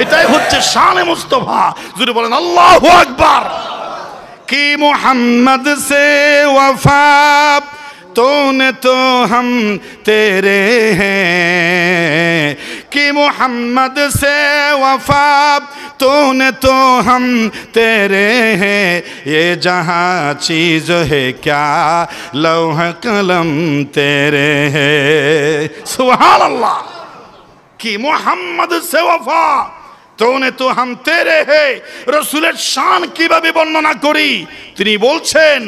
এটাই হচ্ছে শানে মুস্তাফা। যদি বলেন আল্লাহু আকবার। কি মোহাম্মদ সে ওয়াফা तूने तो हम तेरे हैं, कि मोहम्मद से वफा तूने तो हम तेरे हैं, ये जहाँ चीज़ है क्या लौह कलम तेरे हैं। सुभान अल्लाह। कि मोहम्मद से वफा तूने तो हम तेरे हैं। रसूलेर शान কিভাবে বর্ণনা করি? তিনি বলছেন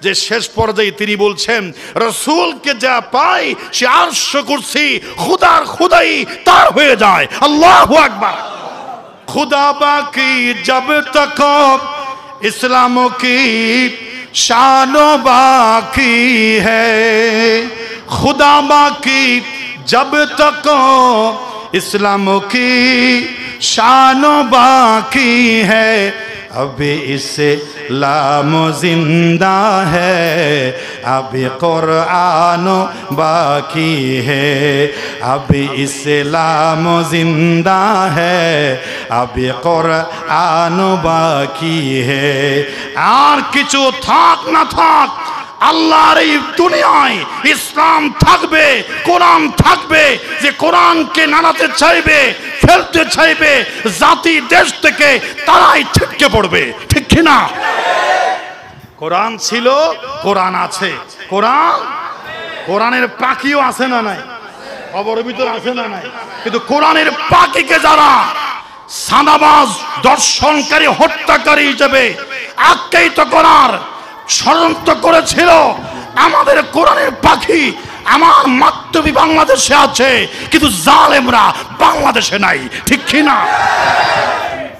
যে শেষ পর্যায়ে তিনি বলছেন রাসূলকে যা পাই সে আরশ কুরসি খুদার খুদাই তার হয়ে যায়। আল্লাহু আকবার। खुदा बाकी जब तक इस्लामों की शानो बाकी है, खुदा बाकी जब तक इस्लामों की शानो बाकी है, अभी इस्लाम जिंदा है, अभी कुरान बाकी है, अभी इस्लाम जिंदा है, अभी कुरान बाकी है। আর কিছু থাক না থাক আল্লাহর এই দুনিয়ায় ইসলাম থাকবে, কোরআন থাকবে। যে কোরআনকে নাড়াতে চাইবে, ফেলতে চাইবে জাতি দেশ থেকে, তারাই ছিটকে পড়বে। ঠিক কি না? কোরআন ছিল, কোরআন আছে। কোরআনের পাখিও আছে না নাই? খবরের ভিতর আছে না নাই? কিন্তু কোরআনের পাখিকে যারা সাদাবাজ, দর্শনকারী, হত্যাকারী হিসেবে আখ্যায়িত করার ষড়যন্ত্র করেছিল, আমাদের কোরআনের পাখি আমার মাতৃভূমি বাংলাদেশে আছে, কিন্তু জালেমরা বাংলাদেশে নাই। ঠিক কি না?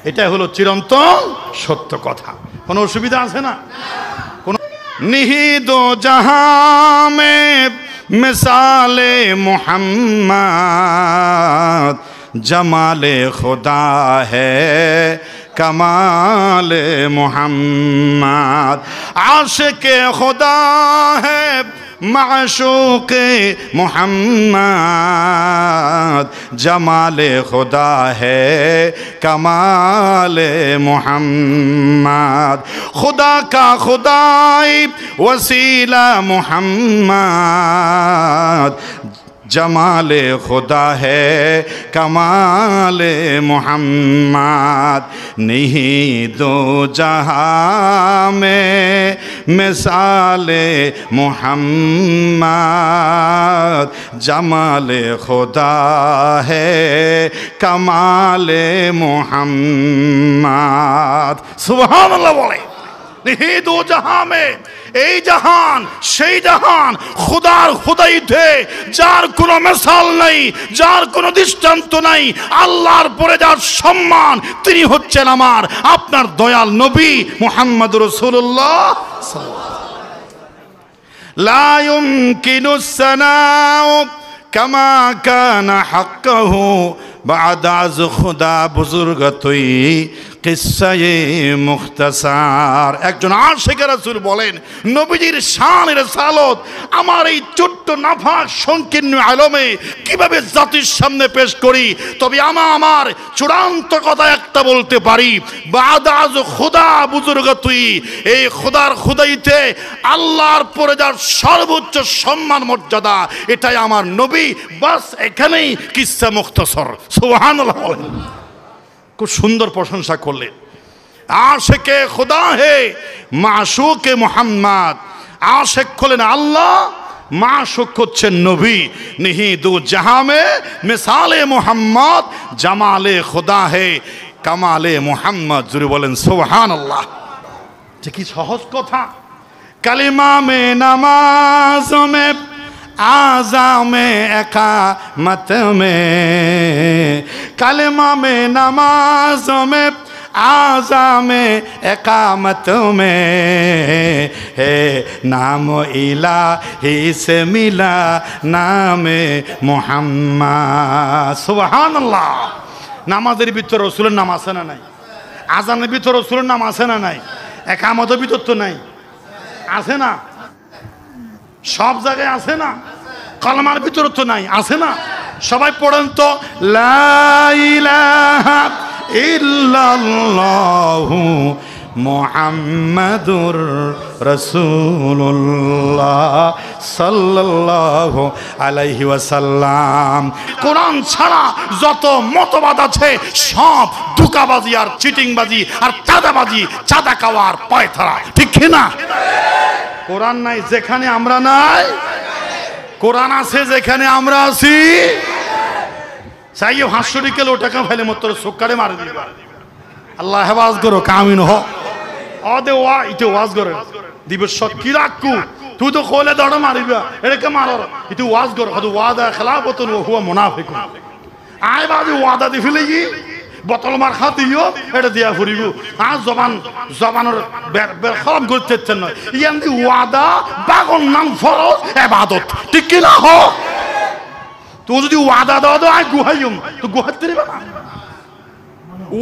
এটা হলো চিরন্তন সত্য কথা। কোনো অসুবিধা আছে না? কোন নিহিদ জাহাঁ মে মিসালে মুহাম্মদ, जमाले खुदा है कमाल मोहम्मद, आशिक खुदा है माशूक मोहम्मद, जमाले खुदा है कमाल मोहम्मद, खुदा का खुदाई वसीला मोहम्मद, जमाले खुदा है कमाले मोहम्मद, नहीं दो जहां में मिसाले मोहम्मद, जमाले खुदा है कमाले मोहम्मद। सुभान अल्लाह बोले। नहीं दो जहां में, এই জাহান সেই জাহান খুদার খুদাইতে যার কোনো মিসাল নাই, যার কোনো দৃষ্টান্ত নাই, আল্লাহর পরে যার সম্মান, তিনি হচ্ছেন আমার আপনার দয়াল নবী মুহাম্মদুর রাসূলুল্লাহ সাল্লাল্লাহু আলাইহি ওয়াসাল্লাম। লা ইউমকিনুস সানাউ কামা কানা হাক্কাহু বা'দ আজ খুদা বুজুর্গতুই কিসায়ে মুখতাসার। একজন আশিকে রাসূল বলেন, নবীজির শান রিসালত আমার এই ছোট্ট নাফাক সংকীর্ণ আলমে কিভাবে জাতির সামনে পেশ করি। তবে আমার চূড়ান্ত কথা একটা বলতে পারি, বা'দ আজ খুদা বুজুর্গতুই, এই খুদার খুদাইতে আল্লাহর পরে যার সর্বোচ্চ সম্মান মর্যাদা, এটাই আমার নবী। বাস এখানেই কিসসা মুখতাসর। সুবহানাল্লাহ বলেন। খুব সুন্দর প্রশংসা করলেন। আশিকে খুদা হে মাশুকে মুহাম্মদ, আশিক হলেন আল্লাহ, মাশুক হচ্ছেন নবী। নিহি দু জাহাঁ মে মিসালে মুহাম্মদ, জামালে খুদা হে কামালে মুহাম্মদ। জুড়ে বলেন সুবহানাল্লাহ। যে কি সহজ কথা। কালিমা মে নামাজ মে आज़ा में एकामत में, कलमा में नमाज में आज़ा में एकामत में है, नाम इलाही से मिला नाम मुहम्मद। सुभान अल्लाह। नामाजेर ভিতর রাসূলের নাম আছে না নাই? আযানের ভিতর রাসূলের নাম আছে না নাই? একামতের ভিতর তো নাই, আছে না? সব জায়গায় আছে না? কলমার ভিতরে তো নাই, আছে না? সবাই পড়েন তো, লা ইলাহা ইল্লাল্লাহু মুহাম্মাদুর রাসূলুল্লাহ সাল্লাল্লাহু আলাইহি ওয়াসাল্লাম। কোরআন ছাড়া যত মতবাদ আছে সব ধোঁকাবাজি আর চিটিংবাজি আর চাঁদাবাজি, চাঁদা খাওয়ার পয়থারা, ঠিক কি না? কোরআন নাই যেখানে আমরা নাই, কোরআন আছে যেখানে আমরা আছি। চাইও 500 কিলো টাকা ফেলে মত সুক্কারে মারি দিবা। আল্লাহ হেফাজ করো, কামিন হ অদে ওয়া ইতে ওয়াজ করে দিবে কি রাখু তুই তো খোলে দড় মারিবা এটাকে মারো ইতে ওয়াজ করো হয়তো ওয়াদা খেলাফতুন ওয়া হুয়া মুনাফিকুন। আয় বাদি ওয়াদা দি ফেলেগি বোতল মার খাতিও এটা দিয়া ফুরিব। আর জবানের বের খারাপ করতে নয় ইয়ান দি ওয়াদা বাগন নাম ফরজ ইবাদত, ঠিক কি না? হ তুই যদি ওয়াদা দাও তো আয় গুহাইম তো গুহাতে দিবা না।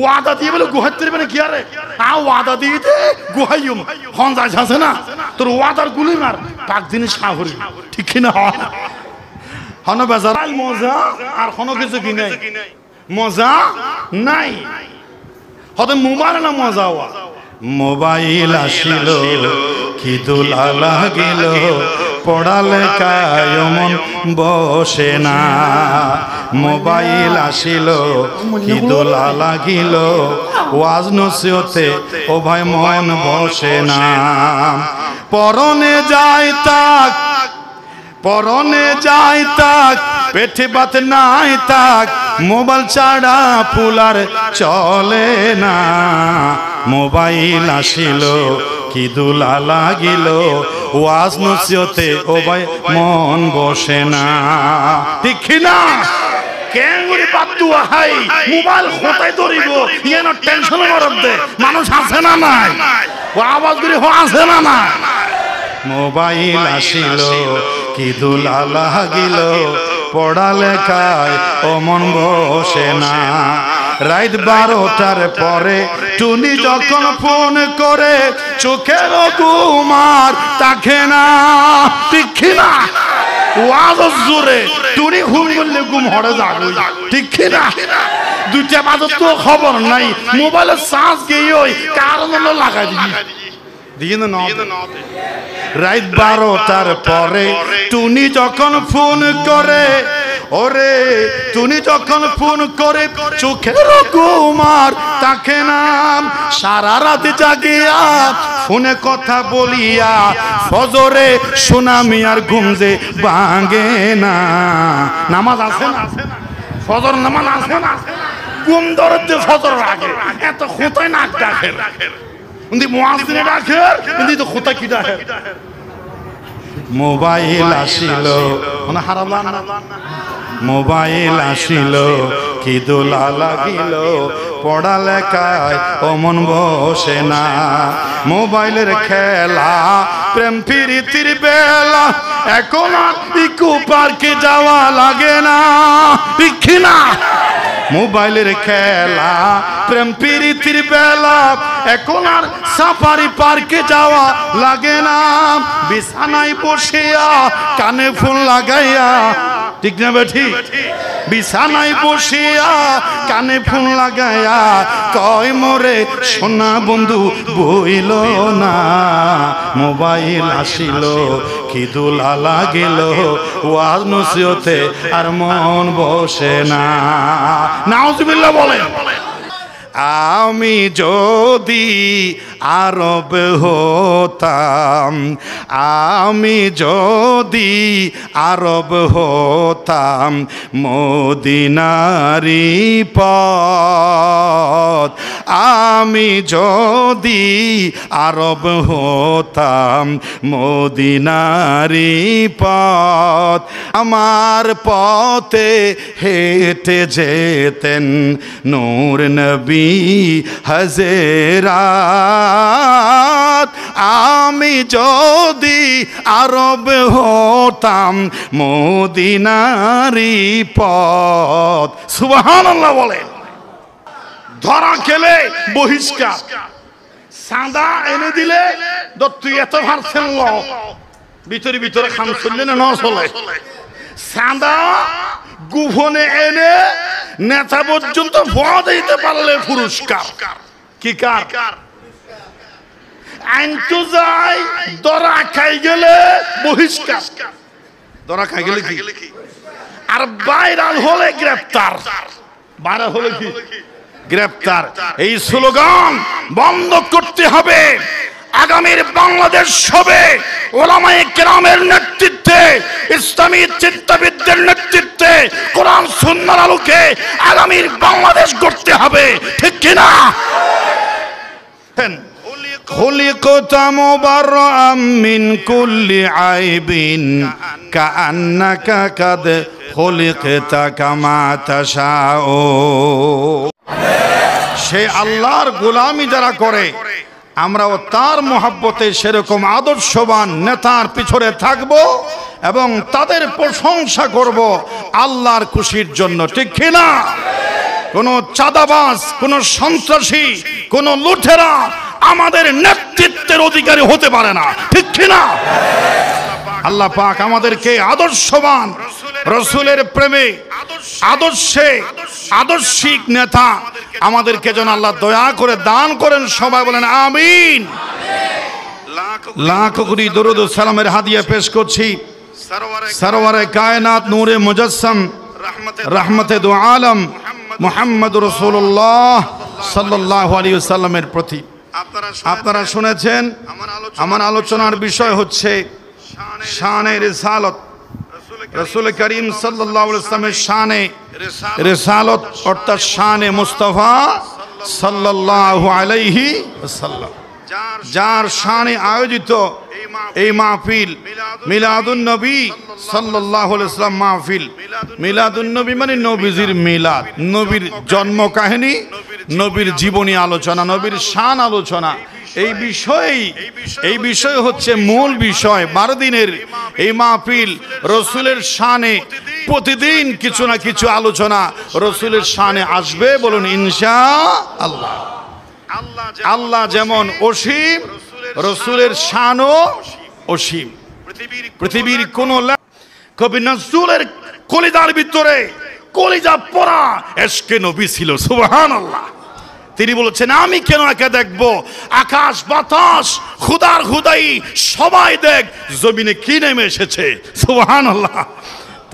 ওয়াদা দিয়ে বলে গুহাতে দিবে না কি আরে ওয়াদা দিয়ে গুহাইম হন যাইছ আছে না তোর ওয়াদার গুলি মার পাক জিনিস খা হরি, ঠিক কি না? হন বাজার মজা আর কোনো কিছু কি নাই, মজা নাই। হতে মোবাইল না মজা হওয়া মোবাইল আসিল কি দোলা লাগিল পড়ালেখায় মন বসে না। মোবাইল আসিল কি দোলা লাগিল ওয়াজ নসিহতে ও ভাই মন বসে না। পরনে যায় তাক, পরনে যায় তাক, পেটে বাত নাই তাক, মোবাইল ছাড়া ফুলার চলে না। মোবাইল আসিল কি দোলা লাগিল ওয়াজ নসিহতে ও ভাই মন বসে না, ঠিক না? কেঙ্গুরি পাতুয়া হাই মোবাইল খোঁতাই ধরিব ইয়ান টেনশন মরদে মানুষ আছে না নাই, ও আওয়াজ করি হ আছে না না। মোবাইল আসিল কি দোলা লাগিল পড়ালেখায় ও মন বসে না। রাত 12টার পরে টুনি যখন ফোন করে চোখের ঘুমার তাকে না, ঠিক না? ওয়াজ জোরে টুনি ঘুম করলে ঘুম হরে যাবে, ঠিক না? 2টা বাজে তো খবর নাই, মোবাইলের চার্জ গিয়ে ওই কারণ লাগাই দিবি দিয়ে না। রাত 12টার পরে টুনি যখন ফোন করে, ওরে টুনি যখন ফোন করে চোখের ঘুমার তাকে নাম। সারা রাত জাগিয়া ফোনে কথা বলিয়া ফজরে সুনামি আর ঘুম যে ভাঙে না। নামাজ আছে না, ফজর নামাজ আছে না, ঘুম ধরতে ফজর আগে এত খোঁতায় নাক ডাকে মুয়াজ্জিনে ডাকে কিন্তু তো খোঁতা কি ডাকে। মোবাইল আসিল মানে হারালাম না, মোবাইল আসিল কি দোলা লাগিল পড়ালেখায় ও মন বসে না। মোবাইলের খেলা প্রেম প্রীতির বেলা এখন ইকো পার্কে যাওয়া লাগে না, ঠিক না? মোবাইলের খেলা প্রেম প্রীতির বেলা এখন আর সাফারি পার্কে যাওয়া লাগে না। বিছানায় বসিয়া কানে ফোন লাগাইয়া, ঠিক না বেঠি? বিছানায় বসিয়া কানে ফোন লাগাইয়া কয় মোরে সোনা বন্ধু বইল না। মোবাইল আসিল কি দোলা লাগিল ওয়াজ নসিহতে আর মন বসে না। নাউজুবিল্লাহ বলেন। আমি যদি আরব হতাম, আমি যদি আরব হতাম মদিনারি পথ, আমি যদি আরব হতাম মদিনারি পথ, আমার পথে হেঁটে যেতেন নূর নবী হযরত। আমি যদি আরব হতাম মদিনারি পথ। সুবহানাল্লাহ বলেন। ধরা খেলে বহিষ্কার, সাদা এনে দিলে তুই এত ভারছেন ল ভিতরে ভিতরে খান চললে না চলে। সাদা গুভনে এনে নেতা পর্যন্ত ভোট দিতে পারলে পুরস্কার। কি কার? আইন তো যাই, ধরা খাই গেলে বহিষ্কার। ধরা খাই গেলে কি? আর ভাইরাল হলে গ্রেফতার। ভাইরাল হলে কি? গ্রেফতার। এই স্লোগান বন্ধ করতে হবে। আগামীর বাংলাদেশ হবে ওলামায়ে কেরামের নেতৃত্বে, ইসলামী চিন্তাবিদদের নেতৃত্বে, কোরআন সুন্নাহর আলোকে আগামীর বাংলাদেশ গড়তে হবে। ঠিক কিনা? خلقت مبرأ من كل عيب كأنك قد خلقت كما تشاء। সে আল্লাহর গোলামি যারা করে, আমরাও তার মহব্বতে সেরকম আদর্শবান নেতার পিছনে থাকব এবং তাদের প্রশংসা করব আল্লাহর খুশির জন্য। ঠিক কিনা? কোন চাঁদাবাজ, কোন সন্ত্রাসী, কোন লুঠেরা আমাদের নেতৃত্বের অধিকারী হতে পারে না। ঠিক কিনা? আল্লাহ পাক আমাদেরকে আদর্শবান, রসুলের প্রেমে, আদর্শে আদর্শিক নেতা আমাদেরকে যেন আল্লাহ দয়া করে দান করেন। সবাই বলেন আমিন। লাখ কোটি দরুদ ও সালামের হাদিয়া পেশ করছি সরওয়ারে কায়নাত, নূরে মুজাসসাম, রহমতে দু আলম মুহাম্মদ রাসূলুল্লাহ সাল্লাল্লাহু আলাইহি ওয়াসাল্লামের প্রতি। আপনারা শুনেছেন আমার আলোচনার বিষয় হচ্ছে শানে রিসালত। রাসূল করিম সাল্লাল্লাহু আলাইহি ওয়াসাল্লামের শানে রিসালত অর্থাৎ শানে মুস্তাফা সাল্লাল্লাহু আলাইহি ওয়াসাল্লাম, যার শানে আয়োজিত এই মাহফিল মিলাদুন নবী সাল্লাল্লাহু আলাইহি ওয়াসাল্লাম মাহফিল। মিলাদুন নবী মানে নবীজির মিলাদ, নবীর জন্ম কাহিনী, নবীর জীবনী আলোচনা, নবীর শান আলোচনা। এই বিষয় হচ্ছে মূল বিষয়। 12 দিনের এই মাহফিল রসুলের শানে প্রতিদিন কিছু না কিছু আলোচনা রসুলের শানে আসবে। বলুন ইনশাআল্লাহ। আল্লাহ যেমন অসীম, রসুলের শানও অসীম। পৃথিবীর কোন কবি নজরুলের কলিজার ভিতরে কলিজা পড়া এশকে নবী ছিল। সুবহানাল্লাহ। তিনি বলেছেন আমি কেন একা দেখবো, আকাশ বাতাস খুদার খুদাই সবাই দেখ জমিনে কি নেমে এসেছে। সুবহানাল্লাহ।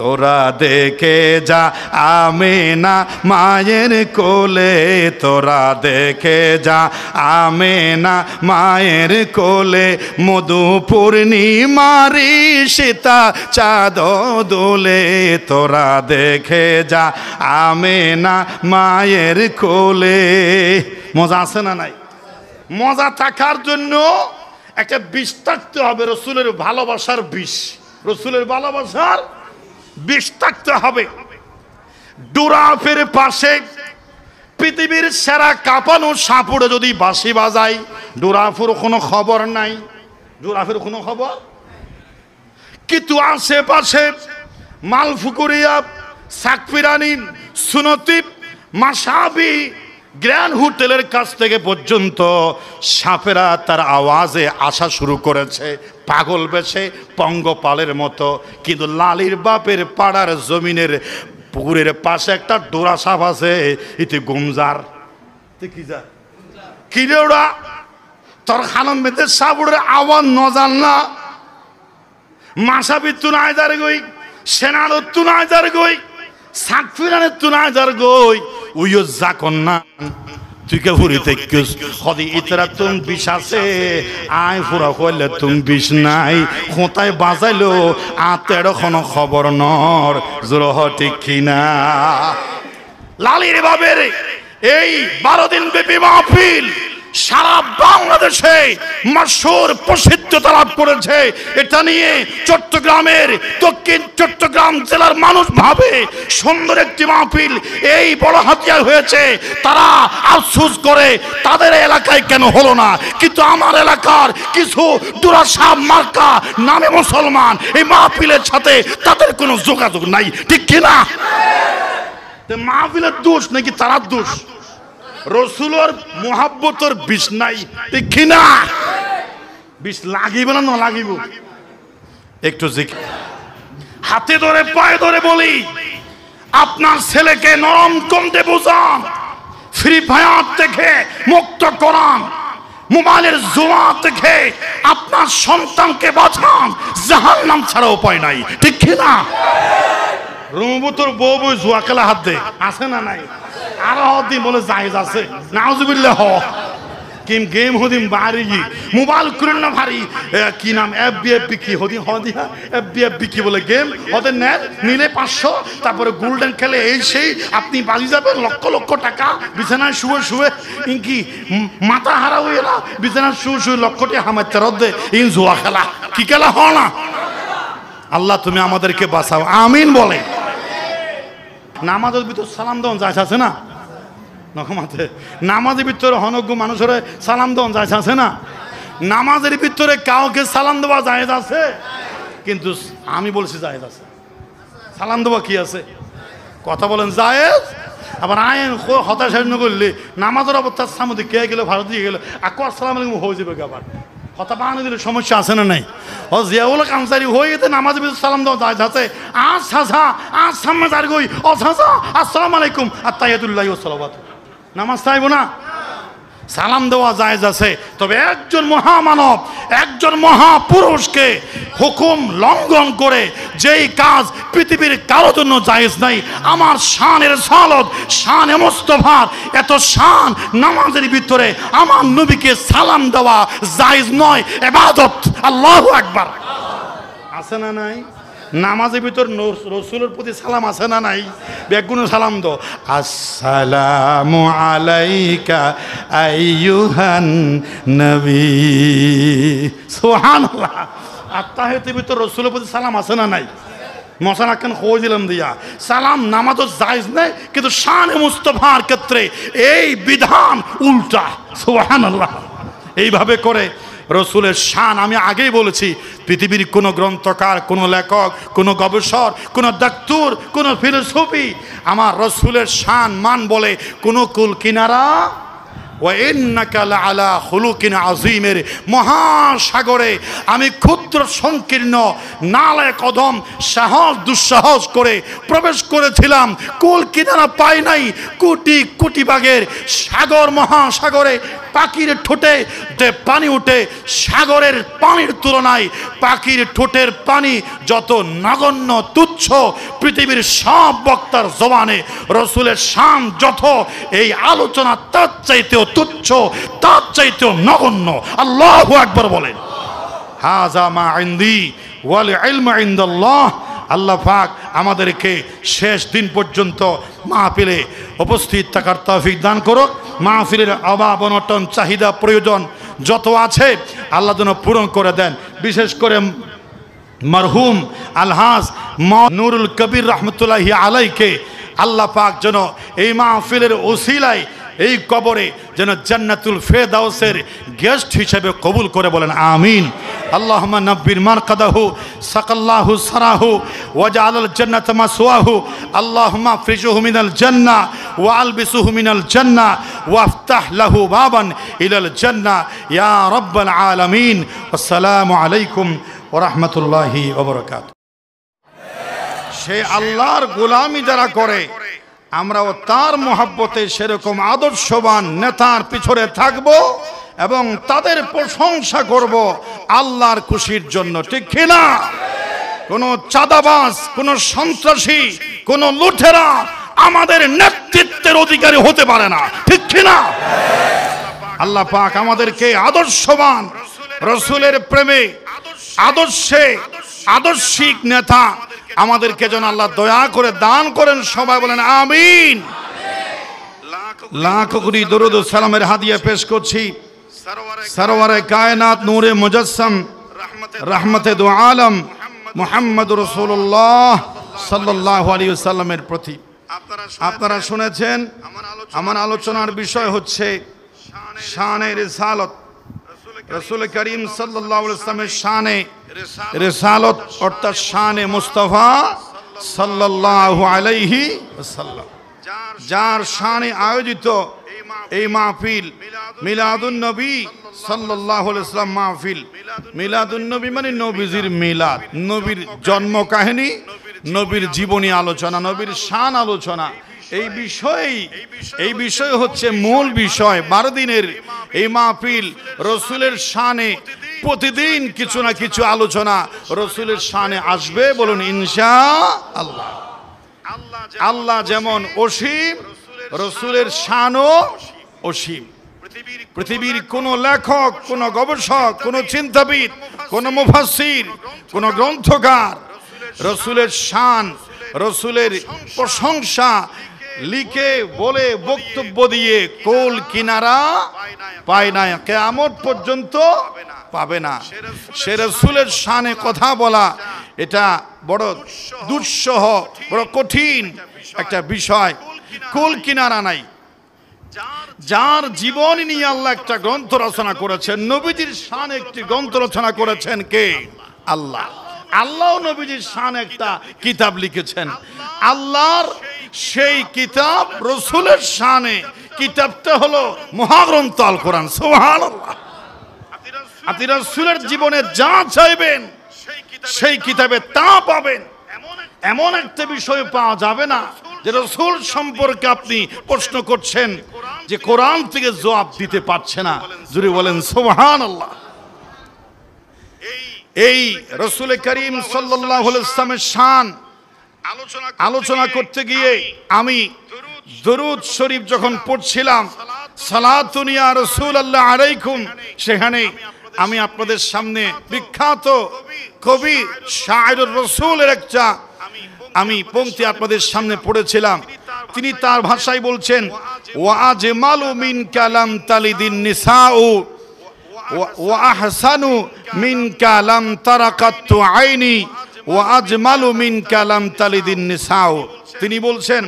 তোরা দেখে যা আমেনা মায়ের কোলে, তোরা দেখে যা আমেনা মায়ের কোলে, মধু পূর্ণিমারি সীতা চাঁদ দোলে, তোরা দেখে যা আমেনা মায়ের কোলে। মজা আছে না নাই? মজা থাকার জন্য একটা বিষ থাকতে হবে, রসুলের ভালোবাসার বিষ, রসুলের ভালোবাসার বিষ থাকতে হবে। ডুরাফের পাশে পৃথিবীর সেরা কাঁপানো সাপুড়ে যদি বাঁশি বাজায়, ডুরাফের কোনো খবর নাই, ডুরাফের কোনো খবর। কিন্তু আশেপাশে মালফুকুরিয়া, সাকফিরানি, সুনতিব, মাসাবি, গ্র্যান্ড হোটেলের কাছ থেকে পর্যন্ত সাপেরা তার আওয়াজে আসা শুরু করেছে পাগল বেশে, পঙ্গপালের মতো। কিন্তু লালির বাপের পাড়ার জমিনের পুকুরের পাশে একটা ডোরা সাপ আছে, ইতি গুমজার। কি যা কি রে ওরা তোর খানম বেঁধে সাপুরের আওয়াজ নজান না? মাসাবি তুনায় যার গই, সেনার তুনায় যার গই, সাকফিরানের তুনায় যার গই, উইও যা কন্যা তুই কে ফুরি তেকিস হদি ইতরা তুম বিষ আছে আয় ফুরা কইলে তুম বিষ নাই, খোঁতায় বাজাইলো আতের কোনো খবর নর জোরহ ঠিক কিনা। লালির বাবের এই 12 দিন ব্যাপী মাহফিল সারা বাংলাদেশে মশহুর প্রসিদ্ধতা লাভ করেছে। এটা নিয়ে চট্টগ্রামের, দক্ষিণ চট্টগ্রাম জেলার মানুষ ভাবে সুন্দর একটি মাহফিল এই বড় হাতিয়ার হয়েছে। তারা আফসোস করে তাদের এলাকায় কেন হলো না, কিন্তু আমার এলাকার কিছু দুরাসাব মার্কা নামে মুসলমান এই মাহফিলের সাথে তাদের কোনো যোগাযোগ নাই। ঠিক কিনা? মাহফিলের দোষ নাকি তারার দোষ? রসুলের মোহাব্বতের বিষ নাই। ঠিক কিনা? বিষ লাগিব না লাগিব? একটু হাতে ধরে পায়ে ধরে বলি, আপনার ছেলেকে নরম কণ্ঠে বোঝান, ফ্রি ফায়ার থেকে মুক্ত করান, মোবাইলের জুয়া থেকে আপনার সন্তানকে বাঁচান, জাহান্নাম ছাড়া উপায় নাই, ঠিক কি না? রুমবুতর বউ বউ জুয়া খেলা হাত দে, আছে না নাই? আরো দিন বলে জায়েজ আছে, নাউজুবিল্লাহ। কিম গেম হদিম বাড়ি গি মোবাইল করেন না ভারী, কি নাম এফবি কি হদিম হদি, এফবি কি বলে গেম ওদের নেন, নিলে 500, তারপরে গোল্ডেন খেলে এই সেই, আপনি বাজি যাবেন লক্ষ লক্ষ টাকা, বিছানায় শুয়ে শুয়ে কি মাথা হারা হয়ে না, বিছানায় শুয়ে শুয়ে লক্ষটি হামাতে রদ্দে ইন জুয়া খেলা, কি খেলা হয় না? আল্লাহ তুমি আমাদেরকে বাঁচাও, আমিন বলে। নামাজের ভিতর সালাম দেওয়া যায় আছে না? নকমাতে নামাজের ভিতরে হনজ্ঞ মানুষের সালাম দেওয়া যায় আছে না? নামাজের ভিতরে কাউকে সালাম দেওয়া জায়েজ আছে, কিন্তু আমি বলছি জায়েজ আছে। সালাম দেওয়া কি আছে? কথা বলেন জায়েজ। আবার আইন হতাশা করলে নামাজের অবস্থার সামনে কে গেলে ভারত দিয়ে গেলে আকু আসসালামু আলাইকুম হয়ে যাবে, আবার কথা বানিয়ে দিলে সমস্যা আছে না নাই? ও জিয়াউল কামসারি হয়ে গেছে নামাজের ভিতরে সালাম দেওয়া জায়েজ আছে। সামনে যার গই আসসালামু আলাইকুম আত্তাহিয়াতুল্লাহি ওয়া সালাওয়াতু, নামাজ চাইব না? সালাম দেওয়া জায়েজ আছে, তবে একজন মহামানব, একজন মহাপুরুষকে হুকুম লঙ্ঘন করে যেই কাজ পৃথিবীর কারোর জন্য জায়েজ নাই, আমার শানের সালত, শানে মুস্তাফার এত শান, নামাজের ভিতরে আমার নবীকে সালাম দেওয়া জায়েজ নয়, ইবাদত। আল্লাহু আকবার। আছে না নাই? নামাজের ভিতর রসুলের প্রতি সালাম আছে না নাই? বেগুন সালাম দো, আসসালামু আলাইকা আইয়ুহান নবী, সুবহানাল্লাহ। আত্তাহিয়াতের ভিতর রসুলের প্রতি সালাম আছে না নাই? মশান আক্কান খোঁজ দিলাম দিয়া সালাম নামাজও জায়েজ নেই, কিন্তু শান মুস্তাফার ক্ষেত্রে এই বিধান উল্টা, সুবহানাল্লাহ। এইভাবে করে রসুলের শান, আমি আগেই বলেছি, পৃথিবীর কোনো গ্রন্থকার, কোনো লেখক, কোনো গবেষক, কোনো ডাক্তার, কোনো ফিলোসফি আমার রসুলের শান মান বলে কোনো কুল কিনারা ওয়া ইন্নাকা লাআলা খুলুকিন আযীমের মহাসাগরে আমি ক্ষুদ্র সংকীর্ণ নালায় কদম সাহস দুঃসাহস করে প্রবেশ করেছিলাম, কুল কিনারা পাই নাই, কোটি কোটি ভাগের সাগর মহাসাগরে পাখির ঠোঁটে যে পানি উঠে, সাগরের পানির তুলনায় পাখির ঠোঁটের পানি যত নগণ্য তুচ্ছ, পৃথিবীর সব বক্তার জবানে রসুলের শান যত, এই আলোচনা তার চাইতেও তুচ্ছ, তার চাইতেও নগণ্য। আল্লাহু আকবার বলেন। হাযা মা ইনদি ওয়াল ইলমু ইনদাল্লাহ। আল্লাহ পাক আমাদেরকে শেষ দিন পর্যন্ত মাহফিলে উপস্থিত থাকার তৌফিক দান করুক। মাহফিলের অভাব অনটন চাহিদা প্রয়োজন যত আছে আল্লাহ যেন পূরণ করে দেন। বিশেষ করে মরহুম আলহাজ নুরুল কবির রহমতুল্লাহি আলাইকে আল্লাহ পাক যেন এই মাহফিলের ওসিলায় এই কবরে যেন জান্নাতুল ফেরদাউসের গেস্ট হিসেবে কবুল করে, বলেন আমিন। আল্লাহুম্মা নাব্বির মারকাদাহু সাকাল্লাহু সারাহু ওয়াজআলাল জান্নাতা মাসওয়াহু। আল্লাহুম্মা ফ্রিজুহু মিনাল জান্নাহ ওয়া আলবিসুহু মিনাল জান্নাহ ওয়াফতাহ লাহু বাবান ইলাল জান্নাহ ইয়া রাব্বাল আলামিন। আসসালামু আলাইকুম ওয়া রাহমাতুল্লাহি ওয়া বারাকাতুহু। সে আল্লাহর গোলামি যারা করে, আমরাও তার মহব্বতে সেরকম আদর্শবান নেতার পিছনে থাকব এবং তাদের প্রশংসা করব আল্লাহর খুশির জন্য, ঠিক কিনা? কোনো চাঁদাবাজ, কোনো সন্ত্রাসী, কোনো লুঠেরা আমাদের নেতৃত্বের অধিকারী হতে পারে না, ঠিক কিনা? আল্লাহ পাক আমাদেরকে আদর্শবান, রসুলের প্রেমে, আদর্শে আদর্শিক নেতা আমাদেরকে যেন আল্লাহ দয়া করে দান করেন। সবাই বলেন আমিন। লাখ কোটি দরুদ ও সালামের হাদিয়া পেশ করছি সরওয়ারে কায়নাত নূরে মুজাসসাম রহমতে দু আলম মুহাম্মদ রাসূলুল্লাহ সাল্লাল্লাহু আলাইহি ওয়াসাল্লামের প্রতি। আপনারা শুনেছেন আমার আলোচনার বিষয় হচ্ছে শানে রিসালত। রাসূল করিম সাল্লাল্লাহু আলাইহি ওয়াসাল্লামের শানে রিসালত অর্থাৎ শানে মুস্তাফা সাল্লাল্লাহু আলাইহি ওয়াসাল্লাম, যার শানে আয়োজিত এই মাহফিল মিলাদুন নবী সাল্লাল্লাহু আলাইহি ওয়াসাল্লাম মাহফিল। মিলাদুন নবী মানে নবীজির মিলাদ, নবীর জন্ম কাহিনী, নবীর জীবনী আলোচনা, নবীর শান আলোচনা। এই বিষয় হচ্ছে মূল বিষয়। 12 দিনের এই মাহফিল রসুলের শানে প্রতিদিন কিছু না কিছু আলোচনা রসুলের শানে আসবে। বলুন ইনশাআল্লাহ। আল্লাহ যেমন অসীম, রসুলের শানও অসীম। পৃথিবীর কোন লেখক, কোন গবেষক, কোন চিন্তাবিদ, কোন মুফাসসির, কোন গ্রন্থকার রসুলের শান, রসুলের প্রশংসা লিখে বলে বক্তব্য দিয়ে কোল কিনারা পায় না, কিয়ামত পর্যন্ত পাবে না। সে রসুলের শানে কথা বলা এটা বড় দুঃসহ, বড় কঠিন একটা বিষয়। কোল কিনারা নাই। যার জীবন নিয়ে আল্লাহ একটা গ্রন্থ রচনা করেছেন, নবীজির শান একটি গ্রন্থ রচনা করেছেন কে? আল্লাহ। আল্লাহ নবীজির শান একটা কিতাব লিখেছেন। আল্লাহর সেই কিতাব রসুলের শানে, কিতাবটা হলো মহাগ্রন্থ আল কোরআন। সুবহানাল্লাহ। আপনি রসুলের জীবনে যা চাইবেন সেই কিতাবে তা পাবেন। এমন একটা বিষয় পাওয়া যাবে না যে রসুল সম্পর্কে আপনি প্রশ্ন করছেন যে কোরআন থেকে জবাব দিতে পারছে না। জুড়ে বলেন সুবহানাল্লাহ। এই রসুল করিম সাল্লাল্লাহু আলাইহি ওয়াসাল্লামের শান আলোচনা করতে গিয়ে আমি দরুদ শরীফ যখন পড়ছিলাম, সালাতুন ইয়া রাসূলুল্লাহ আলাইকুম, সেখানে আমি আপনাদের সামনে বিখ্যাত কবি শায়রুর রাসূলের একটা আমি পংক্তি আপনাদের সামনে পড়েছিলাম। তিনি তার ভাষায় বলছেন, ওয়া আজমালু মিন কালাম তালিদিন নিসাউ ওয়া আহসানু মিন কালাম তারাকাতু আইনি ওয়া আজমালু মিন কালাম তালিদিন নিসাউ। তিনি বলছেন,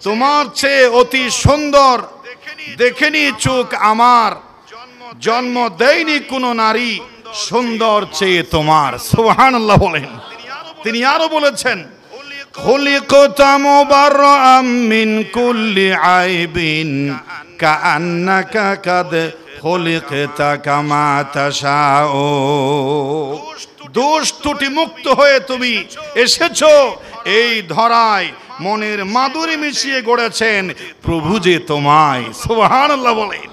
তোমার চেয়ে অতি সুন্দর দেখেনি চোখ আমার, জন্ম দেয়নি কোনো নারী সুন্দর চেয়ে তোমার। সুবহানাল্লাহ বলেন। তিনি আরো বলেছেন, খুলিকতা মুবাররাম মিন কুল্লি আইবিন কাআন্নাকা কাদ খুলিকতা কামা তাশাউ। দোষ ত্রুটি মুক্ত হয়ে তুমি এসেছো এই ধরায়, মনের মাধুরী মিশিয়ে গড়েছেন প্রভু যে তোমায়। সুবহানাল্লাহ বলেন।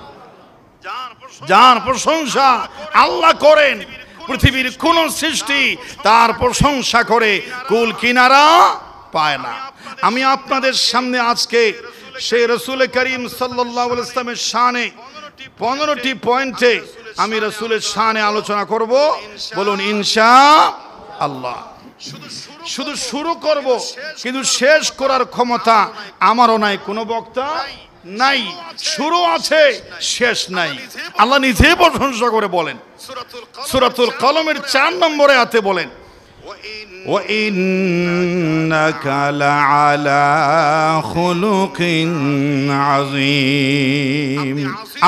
যার প্রশংসা আল্লাহ করেন, পৃথিবীর কোন সৃষ্টি তার প্রশংসা করে কুল কিনারা পায় না। আমি আপনাদের সামনে আজকে সেই রসুল করিম সাল্লাল্লাহু আলাইহি ওয়াসাল্লামের শানে 15টি পয়েন্টে আমি রসুলের শানে আলোচনা করব। বলুন ইনশাআল্লাহ। শুধু শুরু করব, কিন্তু শেষ করার ক্ষমতা আমারও নাই, কোনো বক্তা নাই। শুরু আছে, শেষ নাই। আল্লাহ নিজে প্রশংসা করে বলেন, সূরাতুল কলমের 4 নম্বরে আয়াতে বলেন, ওয়া ইন্নাকা লাআলা খুলুকিন আযীম।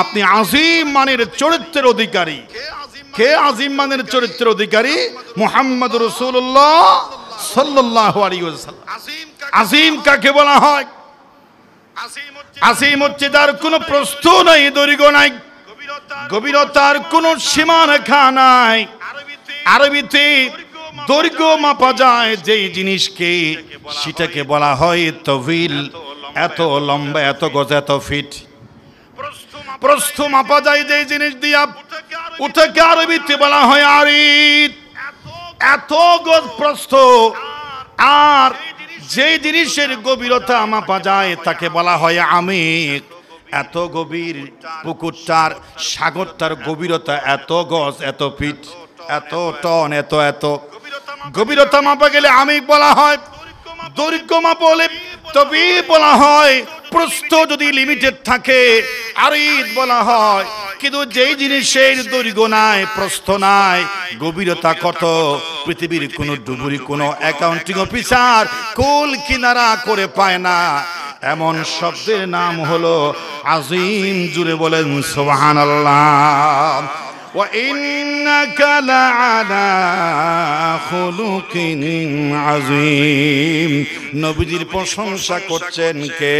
আপনি আযীম মানের চরিত্রের অধিকারী। কে আযীম মানের চরিত্রের অধিকারী? মুহাম্মদুর রাসূলুল্লাহ সাল্লাল্লাহু আলাইহি ওয়াসাল্লাম। আযীম কাকে বলা হয়? আযীম হচ্ছে তার কোনো প্রস্থ নাই, দৈর্ঘ্য নাই, গভীরতার কোনো সীমারেখা নাই। আরবিতে দৈর্ঘ্য মাপা যায় যেই জিনিসকে, সেটাকে বলা হয় তবিল। এত লম্বা, এত গজ, এত ফিট। প্রস্থ মাপা যায় যেই জিনিস দিয়া, ওটাকে আরবিতে বলা হয় আরিদ। এত গজ প্রস্থ। আর যেই জিনিসের গভীরতা মাপা যায় তাকে বলা হয় আমিক। এত গভীর পুকুরটার, সাগরটার গভীরতা এত গজ, এত ফিট, এত টন, এত গভীরতা মাপা গেলে আমিক বলা হয়। দৈর্ঘ্য মাপা হলে তবে বলা হয়। প্রস্থ যদি লিমিটেড থাকে আরিদ বলা হয়। কিন্তু যেই জিনিসের দৈর্ঘ্য নাই, প্রস্থ নাই, গভীরতা কত, পৃথিবীর কোনো ডুবুরি, কোনো অ্যাকাউন্টিং অফিসার কুল কিনারা করে পায় না, এমন শব্দের নাম হলো আযীম। জুড়ে বলেন সুবহানাল্লাহ। ওয়া ইন্নাকা লাআলা খুলুকিন আযীম। নবীজির প্রশংসা করছেন কে?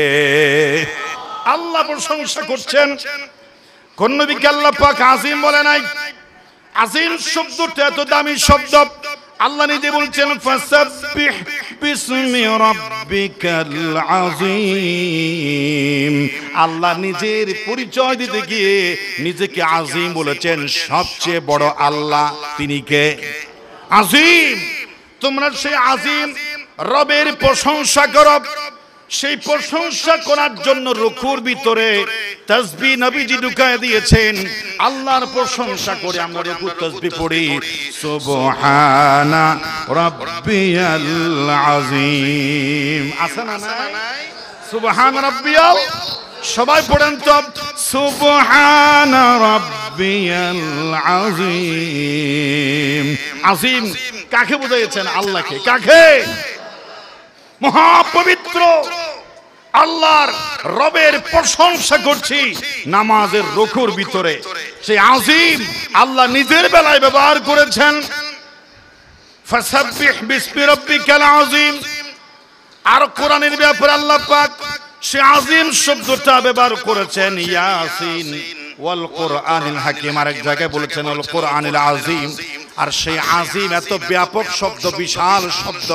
আল্লাহ প্রশংসা করছেন। কোন নবীকে আল্লাহ পাক আযীম বলে নাই? আযীম শব্দটা এত দামি শব্দ। আল্লাহ নিজে বলছেন, ফাসাব্বিহ বিসমি রাব্বিকাল আযীম। আল্লাহ নিজের পরিচয় দিতে গিয়ে নিজেকে আযীম বলেছেন, সবচেয়ে বড় আল্লাহ তিনি কে? আযীম। তোমরা সেই আযীম রবের প্রশংসা করো। সেই প্রশংসা করার জন্য রুকুর ভিতরে তাসবিহ নবীজি ঢুকায় দিয়েছেন। আল্লাহর প্রশংসা করে আমরা রুকুর তাসবিহ পড়ি, সুবহানা রাব্বিয়াল আযীম। আছে না নাই? সুবহানা রাব্বিয়াল, সবাই পড়েন তো, সুবহানা রাব্বিয়াল আযীম। আযীম কাকে বোঝাচ্ছেন? আল্লাহকে। কাকে? মহাপবিত্র আল্লাহর রবের প্রশংসা করছি নামাজের রুকুর ভিতরে। সেই আযীম আল্লাহ নিজের বেলায় ব্যবহার করেছেন, ফাসাব্বিহ বিসমি রাব্বিকাল আযীম। আর কোরআনের ব্যাপারে আল্লাহ পাক সেই আযীম শব্দটা ব্যবহার করেছেন, ইয়াসিন ওয়াল কোরআনিল হাকিম। আরেক জায়গায় বলেছেন আল কোরআনিল আযীম। আর সেই আযীম এত ব্যাপক শব্দ, বিশাল শব্দ।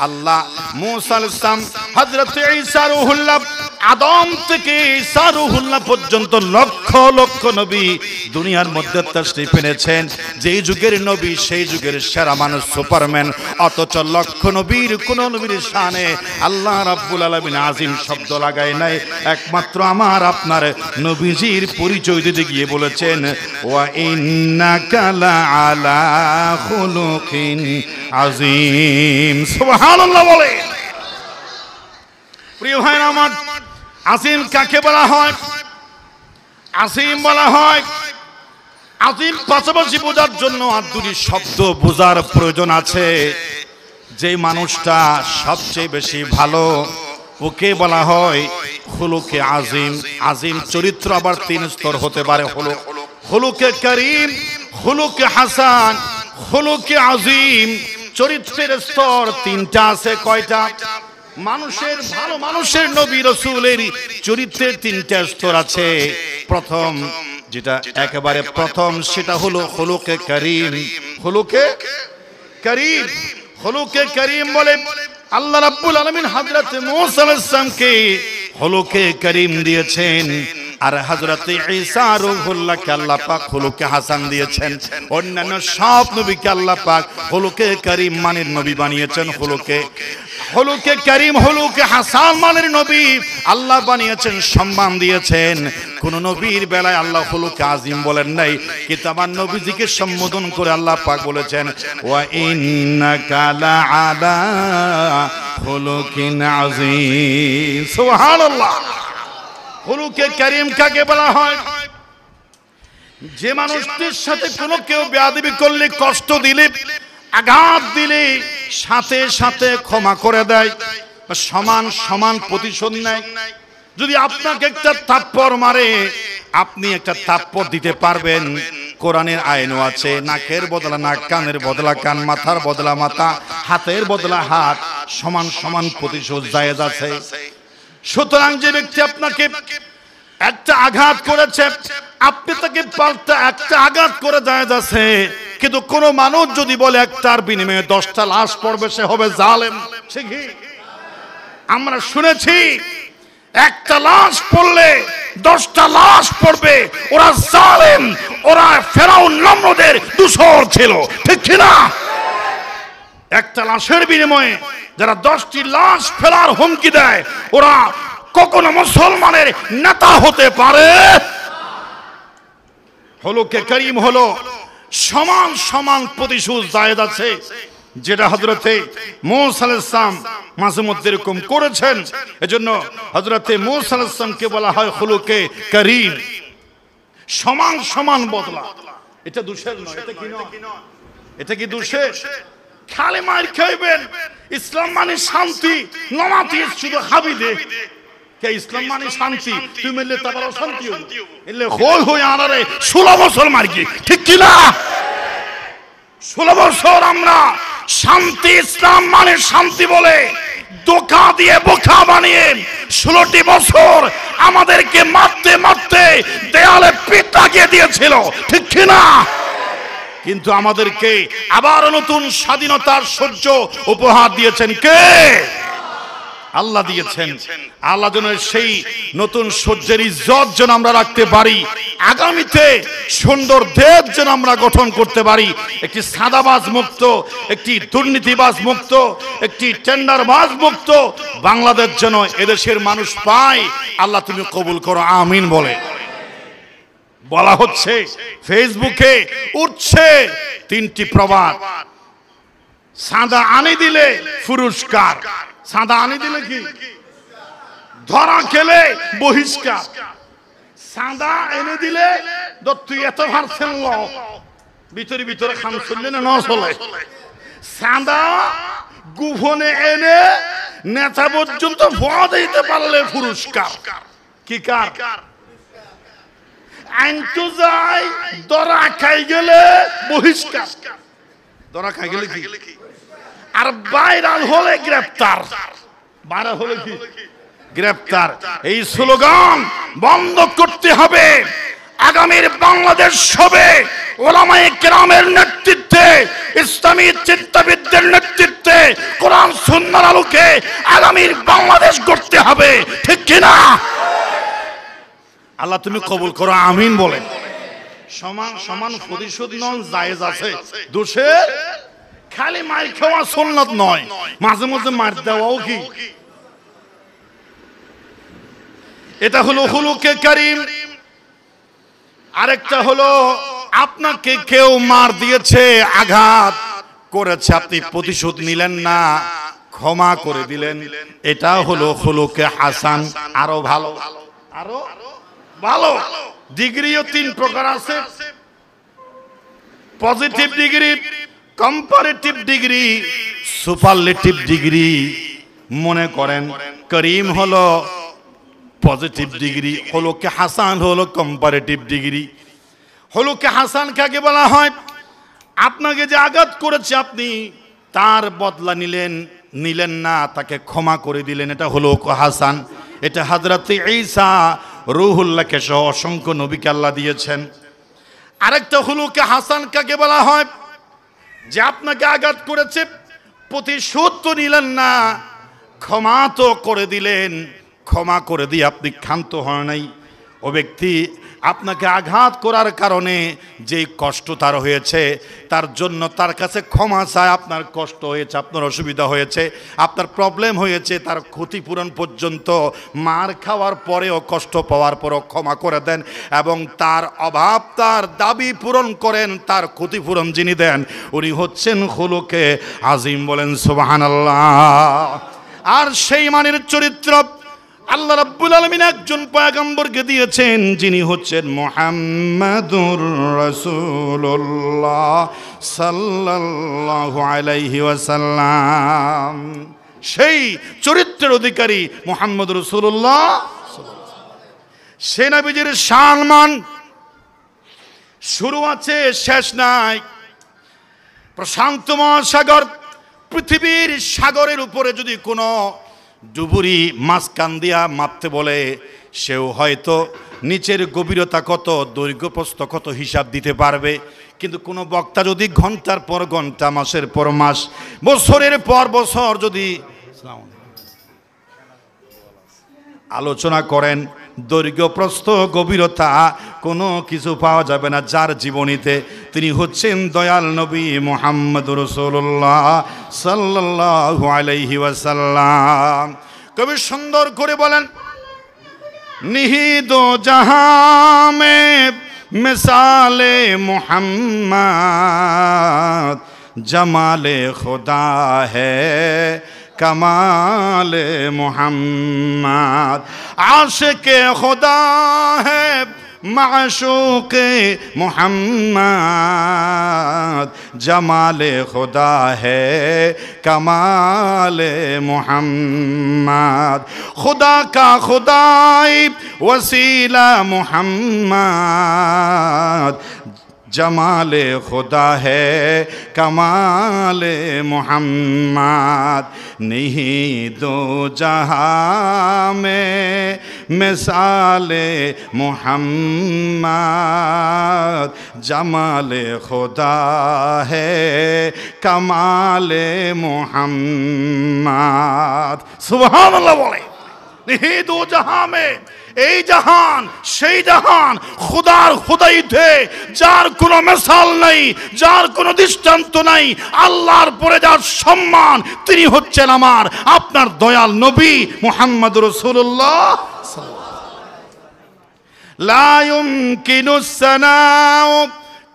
আল্লাহ মূসা আলাইহিস সালাম, হযরত ঈসা রূহুল্লাহ, আদম থেকে ঈসা রূহুল্লাহ পর্যন্ত লক্ষ লক্ষ নবী দুনিয়ার মধ্যে তাশরীফ এনেছেন। যেই যুগের নবী সেই যুগের সেরা মানুষ, সুপারম্যান। অথচ লক্ষ নবীর কোন নবীর শানে আল্লাহ রাব্বুল আলামিন আযীম শব্দ লাগায় নাই। একমাত্র আমার আপনার নবীজির পরিচয় দিতে গিয়ে বলেছেন, ওয়া ইন্নাকা লাআলা খুলুকিন আযীম। সুবহানাল্লাহ বলে। প্রিয় ভাইরা আমার, আযীম কাকে বলা হয়? আযীম বলা হয়, আযীম পাশাপাশি বোঝার জন্য আর দুটি শব্দ বোঝার প্রয়োজন আছে। যে মানুষটা সবচেয়ে বেশি ভালো ওকে বলা হয় খুলুকে আযীম। আযীম চরিত্র আবার তিন স্তর হতে পারে, হলো খুলুকে করিম, খুলুকে হাসান, খুলুকে আযীম। চরিত্রের স্তর তিনটা আছে। কয়টা? মানুষের ভালো মানুষের নবী রাসূলের চরিত্রের তিনটা স্তর আছে। প্রথম যেটা একেবারে প্রথম সেটা হলো খুলুকে করিম। খুলুকে করিম, খুলুকে করিম বলে আল্লাহ রাব্বুল আলামিন হযরত মূসা আলাইহিস সালামকে খুলুকে করিম দিয়েছেন। আর হযরত ঈসা রূহুল্লাহকে আল্লাহ পাক খুলুকে হাসান দিয়েছেন। অন্যান্য সব নবীকে আল্লাহ পাক খুলুকে করিম মানের নবী বানিয়েছেন। খুলুকে করিম, খুলুকে হাসান মানের নবী আল্লাহ বানিয়েছেন, সম্মান দিয়েছেন। কোন নবীর বেলায় আল্লাহ খুলুকে আযীম বলেন নাই, কিন্তু আমার নবীজিকে সম্বোধন করে আল্লাহ পাক বলেছেন, ওয়া ইন্নাকা লাআলা খুলুকিন আযীম। সুবহানাল্লাহ। খুলুকে করিম কাকে বলা হয়? যে মানুষটির সাথে কোনো কেউ বেয়াদবি করলে, কষ্ট দিলে, আঘাত দিলে সাথে সাথে ক্ষমা করে দেয়, সমান সমান প্রতিশোধ নেয়। যদি আপনাকে একটা থাপ্পড় মারে, আপনি একটা থাপ্পড় দিতে পারবেন। কোরআনের আইনও আছে, নাকের বদলা নাক, কানের বদলা কান, মাথার বদলা মাথা, হাতের বদলা হাত, সমান সমান প্রতিশোধ জায়েজ আছে। সুতরাং যে ব্যক্তি আপনাকে একটা আঘাত করেছে, আপনি তাকে পাল্টা একটা আঘাত করে জায়েজ আছে। কিন্তু কোন মানুষ যদি বলে একটার বিনিময়ে 10টা লাশ পড়বে, সে হবে জালেম। ঠিকই আমরা শুনেছি, একটা লাশ পড়লে 10টা লাশ পড়বে, ওরা জালেম, ওরা ফেরাউন নমরুদের দূষর ছিল। ঠিক কিনা? একটা লাশের বিনিময়ে যারা 10টি লাশ ফেলার হুমকি দেয়, ওরা কখনো মুসলমানের নেতা হতে পারে। খুলুকে করিম হলো সমান সমান প্রতিশোধ জায়েজ আছে, যেটা হযরতে মূসা আলাইহিস সালাম মাঝে মধ্যে এরকম করেছেন। এজন্য হযরতে মূসা আলাইহিস সালামকে বলা হয় খুলুকে করিম। সমান সমান বদলা। এটা দোষের নয়। এটা কি নয়? এটা কি দোষের? খালি মার খাইবেন। ইসলাম মানে শান্তি, নমাতি শুধু হাবিদে কে ইসলাম মানে শান্তি। তুই মেলে তারপর শান্তি হবে, এলে হই হই আনারে 16 বছর মার কি। ঠিক কি না? 16 বছর আমরা শান্তি, ইসলাম মানে শান্তি বলে ধোঁকা দিয়ে বোকা বানিয়ে 16টি বছর আমাদেরকে মারতে মারতে দেয়ালে পিঠ লাগিয়ে দিয়েছিল। ঠিক কি না? কিন্তু আমাদেরকে আবার নতুন স্বাধীনতার সূর্য উপহার দিয়েছেন কে? আল্লাহ দিয়েছেন। আল্লাহ যেন সেই নতুন সূর্যের ইজ্জত যেন আমরা রাখতে পারি, আগামীতে সুন্দর দেশ যেন আমরা গঠন করতে পারি, একটি সাদাবাজ মুক্ত, একটি দুর্নীতিবাজ মুক্ত, একটি টেন্ডারবাজ মুক্ত বাংলাদেশ যেন এদেশের মানুষ পায়। আল্লাহ তুমি কবুল করো, আমিন বলে। বলা হচ্ছে ফেসবুকে উঠছে 3টি প্রবাদ, সাদা আনি দিলে পুরস্কার, সাদা আনি দিলে কি ধরা খেলে বহিষ্কার, সাদা এনে দিলে তুই এত ভারছেন ল ভিতরে ভিতরে খান চললে না চলে, সাদা গোপনে এনে নেতা পর্যন্ত ভয় দিতে পারলে পুরস্কার। কি কার আইন তো যায়, ধরা খাই গেলে বহিষ্কার, ধরা খাই গেলে কি, আর ভাইরাল হলে গ্রেফতার, ভাইরাল হলে কি গ্রেফতার। এই স্লোগান বন্ধ করতে হবে। আগামীর বাংলাদেশ হবে ওলামায়ে কেরামের নেতৃত্বে, ইসলামী চিন্তাবিদদের নেতৃত্বে, কোরআন সুন্নাহর আলোকে আগামীর বাংলাদেশ গড়তে হবে, ঠিক কিনা? আল্লাহ তুমি কবুল করো, আমিন বলেন। সমান সমান প্রতিশোধ নন জায়েজ আছে, দোষের খালি মার খাওয়া সুন্নাত নয়, মাঝে মাঝে মার দেওয়াও কি। এটা হলো হুলুকে কারীম। আরেকটা হলো আপনাকে কেউ মার দিয়েছে, আঘাত করেছে, আপনি প্রতিশোধ নিলেন না, ক্ষমা করে দিলেন, এটা হলো হুলুকে হাসান। আরো ভালো, আরো ভালো ডিগ্রিও 3 প্রকার আছে, positive degree, comparative degree, superlative degree. মনে করেন করিম হলো পজিটিভ ডিগ্রি, হুলুকে হাসান হলো কম্পারেটিভ ডিগ্রি। হুলুকে হাসান কাকে বলা হয়? আপনাকে যে আঘাত করেছে আপনি তার বদলা নিলেন না, তাকে ক্ষমা করে দিলেন, এটা হুলুকে হাসান। এটা হযরত ঈসা রূহুল্লাহকে সহ অসংখ্য নবীকে আল্লাহ দিয়েছেন। আরেকটা হুলুকে হাসান কাকে বলা হয়? যে আপনাকে আঘাত করেছে, প্রতিশোধ তো নিলেন না, ক্ষমা তো করে দিলেন, ক্ষমা করে দিয়ে আপনি ক্ষান্ত হন নাই। ও ব্যক্তি আপনাকে আঘাত করার কারণে যে কষ্ট তার হয়েছে, তার জন্য তার কাছে ক্ষমা চায়। আপনার কষ্ট হয়েছে, আপনার অসুবিধা হয়েছে, আপনার প্রবলেম হয়েছে, তার ক্ষতিপূরণ পর্যন্ত মার খাওয়ার পরেও, কষ্ট পাওয়ার পরেও ক্ষমা করে দেন এবং তার অভাব, তার দাবি পূরণ করেন। তার ক্ষতিপূরণ যিনি দেন উনি হচ্ছেন হুলুকে আজিম, বলেন সুবহানাল্লাহ। আর সেই মানের চরিত্র আল্লাহ রাব্বুল আলামিন একজন পয়গম্বরকে দিয়েছেন, যিনি হচ্ছেন মুহাম্মাদুর রাসূলুল্লাহ সাল্লাল্লাহু আলাইহি ওয়াসাল্লাম। সেই চরিত্রের অধিকারী মুহাম্মদ রাসূলুল্লাহ। সে নবীজির সম্মান শুরু আছে, শেষ নাই। প্রশান্ত মহাসাগর, পৃথিবীর সাগরের উপরে যদি কোনো ডুবুরি মাঝখান দিয়া মাপতে বলে, সেও হয়তো নিচের গভীরতা কত, দৈর্ঘ্য প্রস্থ কত হিসাব দিতে পারবে। কিন্তু কোনো বক্তা যদি ঘন্টার পর ঘন্টা, মাসের পর মাস, বছরের পর বছর যদি আলোচনা করেন, দৈর্ঘ্য প্রস্থ গভীরতা কোনো কিছু পাওয়া যাবে না যার জীবনীতে। তিনি হচ্ছেন দয়াল নবী মুহাম্মদুর রাসূলুল্লাহ সাল্লাল্লাহু আলাইহি ওয়াসাল্লাম। কবি সুন্দর করে বলেন, নিহিদ জাহাঁ মে মিসালে মুহাম্মদ, জমালে খুদা হ্যায় कमाल मोहम्मद, आशिक़े खुदा है माशूक़े मोहम्मद, जमाल खुदा है कमाल मोहम्मद, खुदा का खुदाई वसीला मोहम्मद, जमाले खुदा है कमाले मोहम्मद नहीं दो जहां में मिसाले मोहम्मद जमाले खुदा है कमाले मोहम्मद सुभान अल्लाह बोले नहीं दो जहां में এই জাহান সেই জাহান খুদার খুদাইতে যার কোনো মিসাল নাই যার কোনো দৃষ্টান্ত নাই আল্লাহর পরে যার সম্মান তিনি হচ্ছেন আমার আপনার দয়াল নবী মুহাম্মদ রাসূলুল্লাহ লা ইউমকিনুস সানাউ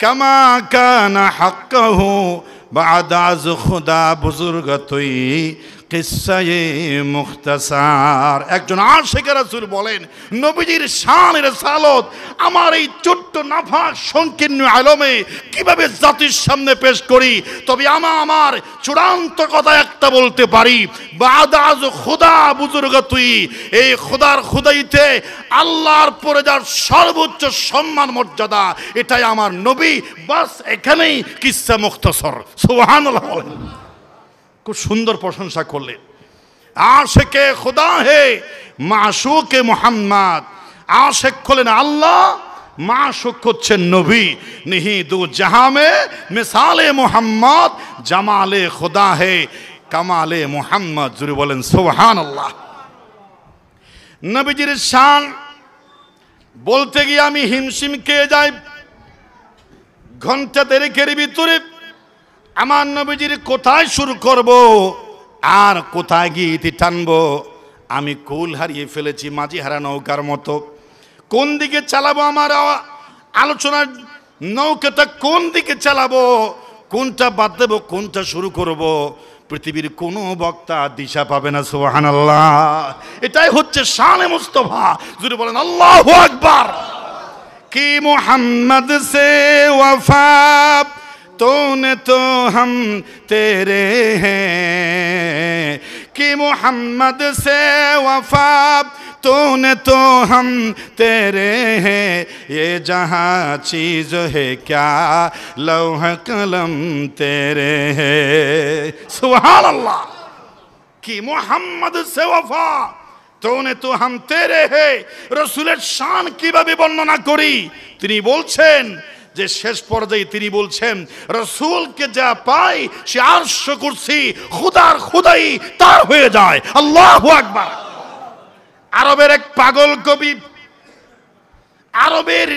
কামা কানা হাক্কাহু বা'দ আজ খুদা বুজুর্গতই কিসসায়ে মুখতাসার একজন আশিকে রাসূল বলেন নবীজির শান রিসালত আমার এই ছোট্ট নাফাক সংকীর্ণ আলমে কিভাবে জাতির সামনে পেশ করি তবে আমার চূড়ান্ত কথা একটা বলতে পারি বা'দ আজ খুদা বুজুর্গতুই এই খুদার খুদাইতে আল্লাহর পরে যার সর্বোচ্চ সম্মান মর্যাদা এটাই আমার নবী বাস এখানেই কিসসা মুখতাসার সুবহানাল্লাহ বলেন খুব সুন্দর প্রশংসা করলেন আশিকে খুদা হে মাশুকে মুহাম্মদ আশিক হলেন আল্লাহ মাশুক হচ্ছেন নবী নিহি দু জাহাঁ মে মিসালে মুহাম্মদ জামালে খুদা হে কামালে মুহাম্মদ জুড়ে বলেন সুবহানাল্লাহ নবীজির শান বলতে গিয়ে আমি হিমশিম খেয়ে যাই ঘন্টা দেড়েকের ভিতরে আমার নবীজির কোথায় শুরু করব আর কোথায় গিয়ে ইতি টানবো আমি কুল হারিয়ে ফেলেছি মাঝি হারা নৌকার মতো কোন দিকে চালাবো আমার আলোচনার নৌকাটা কোন দিকে চালাবো কোনটা বাদ দেবো কোনটা শুরু করব পৃথিবীর কোনো বক্তা দিশা পাবে না সুবহানাল্লাহ এটাই হচ্ছে শানে মুস্তাফা যদি বলেন আল্লাহু আকবার কি মুহাম্মদ সে ওয়াফা तूने तो हम तेरे हैं कि मोहम्मद से वफा तूने तो हम तेरे हैं ये जहाँ चीज़ है क्या लौह कलम तेरे हैं सुभान अल्लाह कि मोहम्मद से वफा तूने तो हम तेरे हैं रसूलेर शान কিভাবে বর্ণনা করি তিনি বলছেন যে শেষ পর্যায়ে তিনি বলছেন রাসূলকে যা পাই সে আরশ কুরসি খুদার খুদাই তার হয়ে যায় আল্লাহু আকবার আরবের এক পাগল কবি আরবের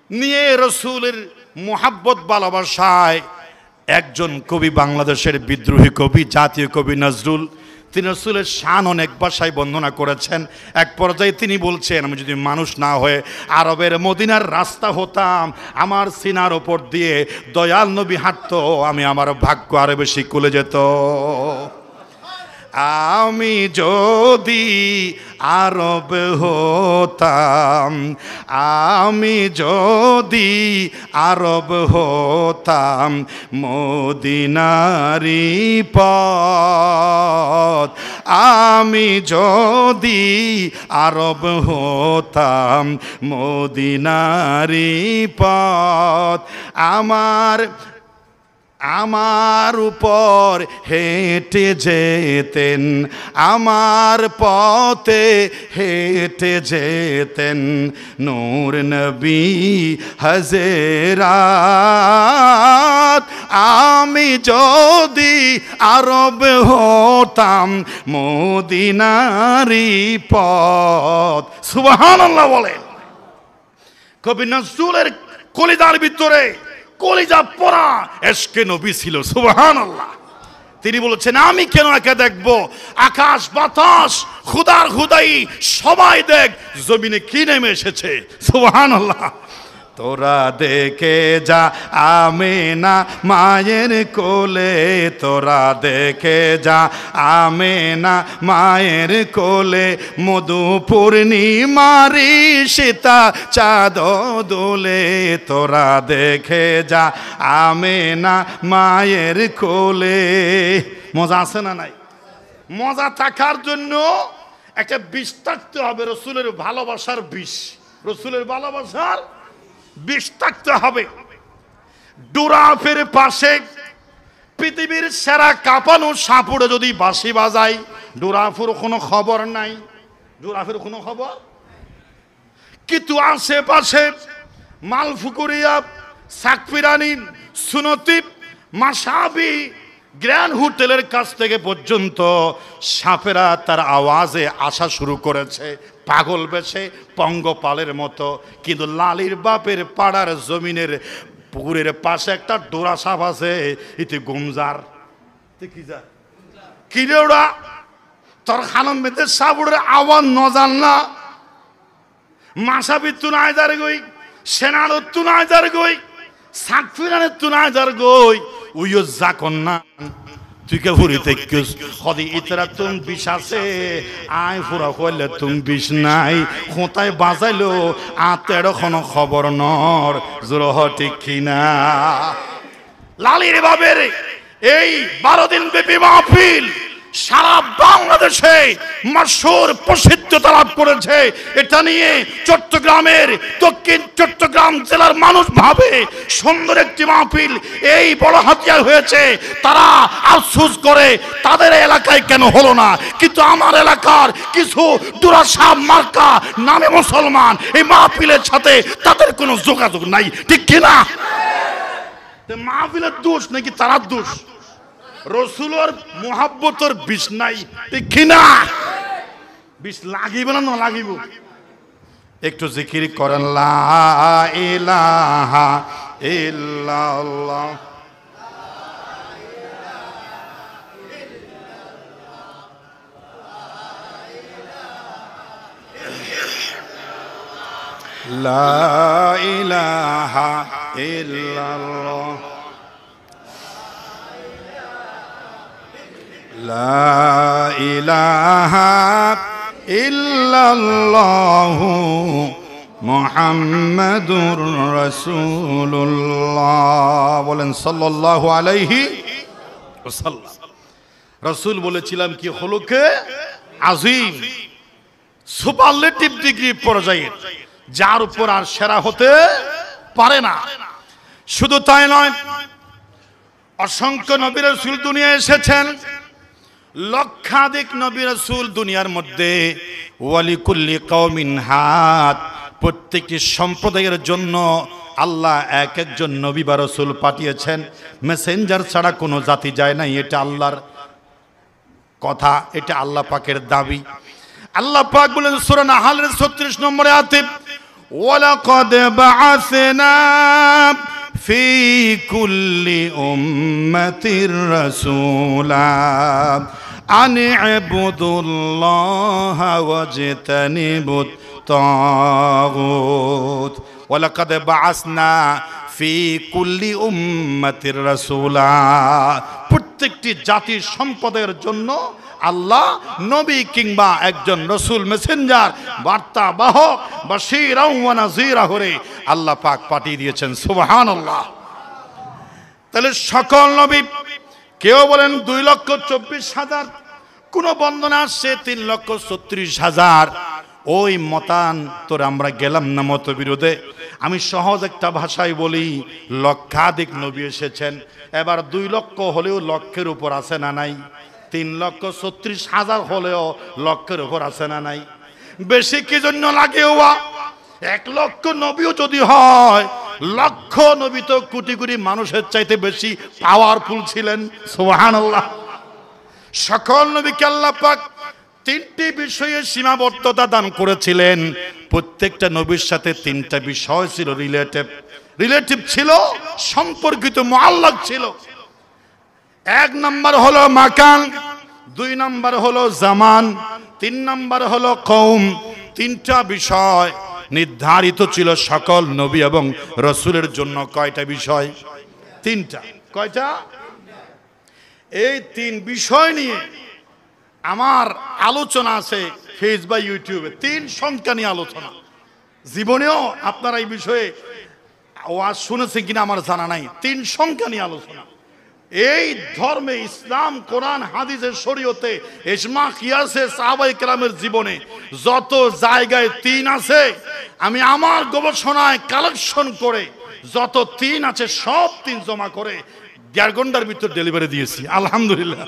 নিয়ে রাসূলের মোহাব্বত ভালোবাসায় একজন কবি বাংলাদেশের বিদ্রোহী কবি জাতীয় কবি নজরুল তিনি রাসূলের শান অনেক ভাষায় বর্ণনা করেছেন এক পর্যায়ে তিনি বলছেন আমি যদি মানুষ না হয়ে আরবের মদিনার রাস্তা হতাম আমার সিনার ওপর দিয়ে দয়াল নবী হাঁটতো আমি আমার ভাগ্য আরো বেশি খুলে যেত আমি যদি আরব হতাম আমি যদি আরব হতাম মদিনারি পথ আমি যদি আরব হতাম মদিনারি পথ আমার উপর হেঁটে যেতেন আমার পথে হেঁটে যেতেন নূর নবী হযরত আমি যদি আরব হতাম মদিনারি পথ সুবহানাল্লাহ বলেন কবি নজরুলের কলিজার ভিতরে কলিজা পড়া এশকে নবী ছিল সুবহানাল্লাহ তিনি বলেছেন আমি কেন একা দেখব আকাশ বাতাস খুদার খুদাই সবাই দেখ জমিনে কি নেমে এসেছে সুবহানাল্লাহ তোরা দেখে যা আমেনা মায়ের কোলে তোরা দেখে যা আমেনা মায়ের কোলে মধু পূর্ণিমারি সীতা চাঁদ দোলে তোরা দেখে যা আমেনা মায়ের কোলে মজা আছে না নাই মজা থাকার জন্য একটা বিষ থাকতে হবে রসুলের ভালোবাসার বিষ রসুলের ভালোবাসার বিষ থাকতে হবে ডুরাফের পাশে পৃথিবীর সেরা কাঁপানো সাপুড়ে যদি বাঁশি বাজায়, ডুরাফের কোনো খবর নাই, ডুরাফের কোনো খবর। কিন্তু আশেপাশে মালফুকুরিয়া, সাকফিরানি, সুনতিব, মাসাবি, গ্র্যান্ড হোটেলের কাছ থেকে পর্যন্ত সাপেরা তার আওয়াজে আসা শুরু করেছে পাগল বেশে, পঙ্গপালের মতো। কিন্তু লালির বাপের পাড়ার জমিনের পুকুরের পাশে একটা ডোরা সাপ আছে, ইতি গুমজার কিরে ওরা তোর খানম বেতে সাপুরের আওয়াজ নজান না, মাসাবি তুনায় যার গই, সেনার তুনায় যার গই, সাকফিরানের তুনায় যার গই, উইও জাকন না তুই কে ভুরি তেকিস হদি ইতরা তুম বিষ আছে আয় ফুরা কইলে তুম বিষ নাই, খোঁতায় বাজাইলো আতের কোনো খবর নর জোরহ ঠিক কিনা। লালির বাবের এই 12 দিন ব্যাপী মাহফিল সারা বাংলাদেশে মশহুর প্রসিদ্ধতা লাভ করেছে। এটা নিয়ে চট্টগ্রামের, দক্ষিণ চট্টগ্রাম জেলার মানুষ ভাবে সুন্দর একটি মাহফিল এই বড় হাতিয়ার হয়েছে। তারা আফসোস করে তাদের এলাকায় কেন হলো না, কিন্তু আমার এলাকার কিছু দুরাসাব মার্কা নামে মুসলমান এই মাহফিলের সাথে তাদের কোনো যোগাযোগ নাই, ঠিক কিনা? মাহফিলের দোষ নাকি তারা দোষ? রসুলের মোহাব্বতর বিষ নাই, ঠিক কিনা? বিষ লাগিব না না লাগিব? একটু জিকির করেন লা ইলাহা ইল্লাল্লাহ, লা ইলাহা ইল্লাল্লাহ, লা ইলাহা ইল্লাল্লাহু মুহাম্মাদুর রাসূলুল্লাহ। বলেন সাল্লাল্লাহু আলাইহি ওয়াসাল্লাম। রাসূল বলেছিলাম কি হলুকে আজিম, সুপারলেটিভ ডিগ্রি পর্যায়ে, যার উপর আর সেরা হতে পারে না। শুধু তাই নয়, অসংখ্য নবী রাসূল দুনিয়ায় এসেছেন, লক্ষাধিক নবী রাসূল দুনিয়ার মধ্যে। ওয়ালিকুল্লি কওমিন হাদ, প্রত্যেকটি সম্প্রদায়ের জন্য আল্লাহ এক একজন নবী বা রাসূল পাঠিয়েছেন। মেসেঞ্জার ছাড়া কোনো জাতি যায় না, এটা আল্লাহর কথা, এটা আল্লাহ পাকের দাবি। আল্লাহ পাক বলেন সূরা নাহলের 36 নম্বরে আয়াতে, ওয়ালাকাদ বাআসনা ফি কুল্লি উম্মাতির রাসূলা আন ইবুদুল্লাহা ওয়াজতানিবুত তাগুত। ওয়ালাকাদ বাআসনা ফি কুল্লি উম্মাতির রাসূলা, প্রত্যেকটি জাতির সম্পদের জন্য আল্লাহ নবী কিংবা একজন রসুল, মেসেঞ্জার, বার্তা বাহক, বাশীরা ওয়া নাযীরা করে আল্লাহ পাক পাঠিয়ে দিয়েছেন। সুবহানাল্লাহ। তাহলে সকল নবী, কেউ বলেন 2,24,000, কোন বন্দনা আসছে 3,36,000। ওই মতান্তর আমরা গেলাম না মতবিরোধে। আমি সহজ একটা ভাষায় বলি, লক্ষাধিক নবী এসেছেন। এবার 2 লক্ষ হলেও লক্ষের উপর আছে না নাই? 3,36,000 হলেও লক্ষের উপর আছে না নাই? বেশি কি জন্য লাগে? 1 লক্ষ নবীও যদি হয়, লক্ষ নবী তো কোটি কোটি মানুষের চাইতে বেশি পাওয়ারফুল ছিলেন। সুবহানাল্লাহ। সকল নবীকে আল্লাহ পাক 3টি বিষয়ে সীমাবদ্ধতা দান করেছিলেন। প্রত্যেকটা নবীর সাথে 3টা বিষয় ছিল রিলেটিভ ছিল, সম্পর্কিত, মুআল্লাক ছিল। 1 নম্বর হলো মাকান, 2 নম্বর হলো জামান, 3 নম্বর হলো কওম। 3টা বিষয় নির্ধারিত ছিল সকল নবী এবং রাসূলের জন্য। কয়টা বিষয়? 3টা। কয়টা? এই 3 বিষয় নিয়ে আমার আলোচনা আছে ফেস বা ইউটিউবে। 3 সংখ্যা নিয়ে আলোচনা। জীবনেও আপনারা এই বিষয়ে ওয়াজ শুনেছেন কিনা আমার জানা নাই। 3 সংখ্যা নিয়ে আলোচনা। এই ধর্মে ইসলাম কোরআন হাদিসের শরীয়তে ইজমা কিয়াসে সাহাবায়ে কেরামের জীবনে যত জায়গায় তিন আছে আমি আমার গবেষণায় কালেকশন করে যত তিন আছে সব তিন জমা করে 1.5 ঘন্টার ভিতর ডেলিভারি দিয়েছি আলহামদুলিল্লাহ।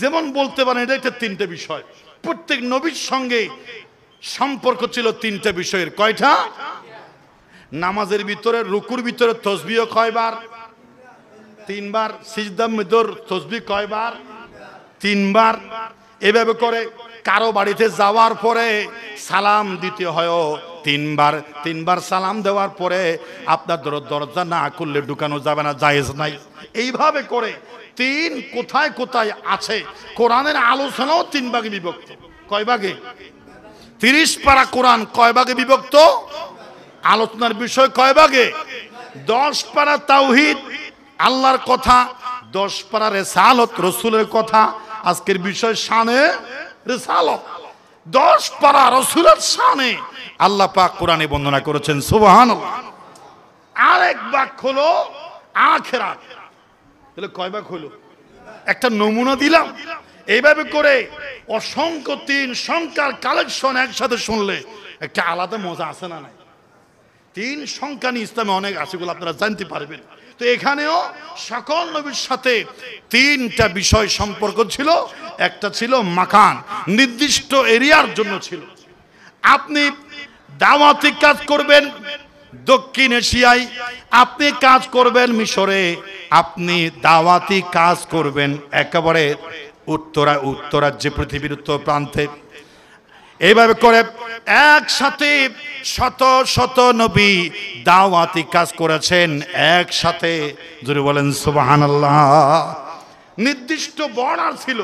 যেমন বলতে পারেন এটা একটা তিনটে বিষয়, প্রত্যেক নবীর সঙ্গে সম্পর্ক ছিল তিনটে বিষয়ের। কয়টা? নামাজের ভিতরে রুকুর ভিতরে তাসবিহ কয়বার? 3 বার। সিজদার ভিতর তাসবিহ কয়বার? 3 বার। এভাবে করে কারো বাড়িতে যাওয়ার পরে সালাম দিতে হয় 3 বার। 3 বার সালাম দেওয়ার পরে আপনার দরজা না খুললে ঢুকানো যাবে না, জায়েজ নাই। এইভাবে করে তিন কোথায় কোথায় আছে। কোরআনের আলোচনাও 3 ভাগে বিভক্ত। কয় ভাগে? 30 পারা কোরআন কয় ভাগে বিভক্ত? আলোচনার বিষয় কয় ভাগে? 10 পারা তাওহীদ আল্লাহর কথা, 10 পারা রিসালাত রাসূলের কথা। আজকের বিষয় শানে রিসালাত। 10 পারা রাসূলের শানে আল্লাহ পাক কোরআনে বর্ণনা করেছেন সুবহানাল্লাহ। আরেক ভাগ হলো আখিরাত। তাহলে কয় ভাগ হলো? একটা নমুনা দিলাম। এইভাবে করে অসংখ্য তিন সংখ্যার কালেকশন একসাথে শুনলে একটা আলাদা মজা আছে না নাই? তিন সংখ্যা নিয়ে ইসলামে অনেক আছে, গুলো আপনারা জানতে পারবেন। তো এখানেও সকল নবীর সাথে 3টা বিষয় সম্পর্ক ছিল। একটা ছিল মাকান, নির্দিষ্ট এরিয়ার জন্য ছিল। আপনি দাওয়াতি কাজ করবেন দক্ষিণ এশিয়ায়, আপনি কাজ করবেন মিশরে, আপনি দাওয়াতি কাজ করবেন একেবারে উত্তরাজ্যে, পৃথিবীর উত্তর প্রান্তে। এইভাবে করে একসাথে শত শত নবী দাওয়াতি কাজ করেছেন একসাথে। জোরে বলেন সুবহানাল্লাহ। নির্দিষ্ট বর্ডার ছিল।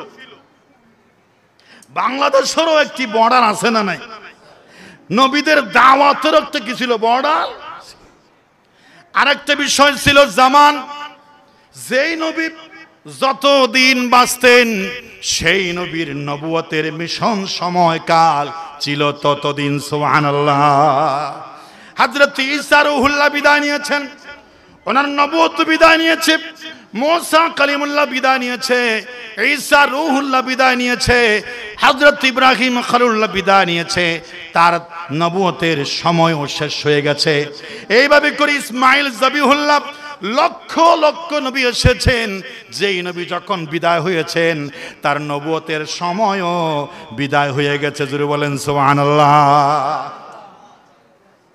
বাংলাদেশেরও একটি বর্ডার আছে না নাই? নবীদের দাওয়াতের একটা কি ছিল? বর্ডার। আরেকটা বিষয় ছিল জামান। যেই নবী যতদিন বাঁচতেন সেই নবীর নবুয়তের মিশন সময়কাল ছিল ততদিন। সুবহানাল্লাহ। হযরত ঈসা রূহুল্লাহ বিদায় নিয়েছেন, ওনার নবুয়ত বিদায় নিয়েছে। মুসা কালিমুল্লাহ বিদায় নিয়েছে, ঈসা রূহুল্লাহ বিদায় নিয়েছে, হযরত ইব্রাহিম খলিলুল্লাহ বিদায় নিয়েছে। তার নবুয়তের সময়ও শেষ হয়ে গেছে। এইভাবে করে ইসমাইল জবিহুল্লাহ, লক্ষ লক্ষ নবী এসেছেন। যেই নবী যখন বিদায় হয়েছেন তার নবুয়তের সময়ও বিদায় হয়ে গেছে। জোরে বলেন সুবহানাল্লাহ।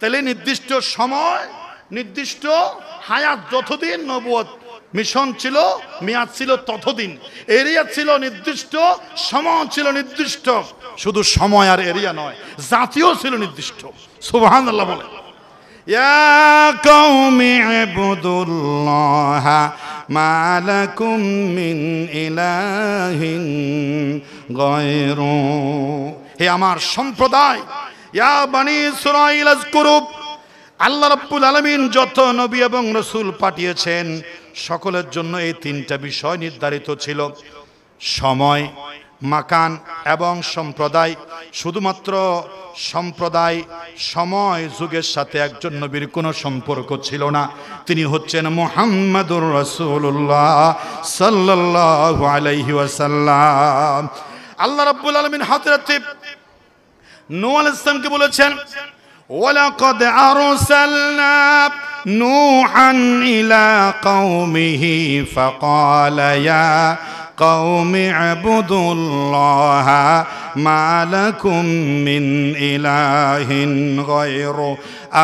তাহলে নির্দিষ্ট সময়, নির্দিষ্ট হায়াত, যতদিন নবুয়ত মিশন ছিল, মেয়াদ ছিল ততদিন। এরিয়া ছিল নির্দিষ্ট, সময় ছিল নির্দিষ্ট। শুধু সময় আর এরিয়া নয়, জাতীয় ছিল নির্দিষ্ট। সুবহানাল্লাহ বলে। ইয়া কওমি ইবুদুল্লাহ মা লাকুম মিন ইলাহিন গায়রু। হে আমার সম্প্রদায়, ইয়া বনি ইসরাঈল আযকুরু, আল্লাহ রাব্বুল আলামিন যত নবী এবং রাসূল পাঠিয়েছেন সকলের জন্য এই 3টা বিষয় নির্ধারিত ছিল: সময়, মাকান এবং সম্প্রদায়। শুধুমাত্র সম্প্রদায়, সময়, যুগের সাথে একজন নবীর কোনো সম্পর্ক ছিল না। তিনি হচ্ছেন মুহাম্মাদুর রাসূলুল্লাহ সাল্লাল্লাহু আলাইহি ওয়াসাল্লাম। আল্লাহ রাব্বুল আলামিন হযরত নূহ আলাইহিস সালামকে বলেছেন, ওয়ালাকাদ আরসালনা নূহান ইলা কওমিহি ফাকালা ইয়া কওমি ইবুদুল্লাহ মা লাকুম মিন ইলাহিন গায়রু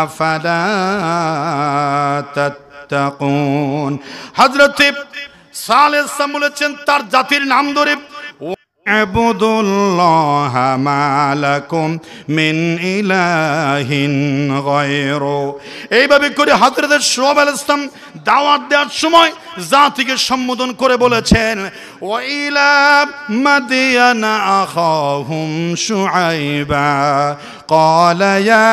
আফালা তাত্তাকুন। হযরত সালেহ সাল্লাল্লাহু বলেছেন তার জাতির নাম ধরে, ইবুদুল্লাহ মা লাকুম মিন ইলাহিন গায়রু। এইভাবে করে হযরত শুআয়ব আলাইহিস সালাম দাওয়াত দেওয়ার সময় জাতিকে সম্বোধন করে বলেছেন, ওয়া ইলা মাদিয়ানা আখাহুম শুআয়বা ক্বালা ইয়া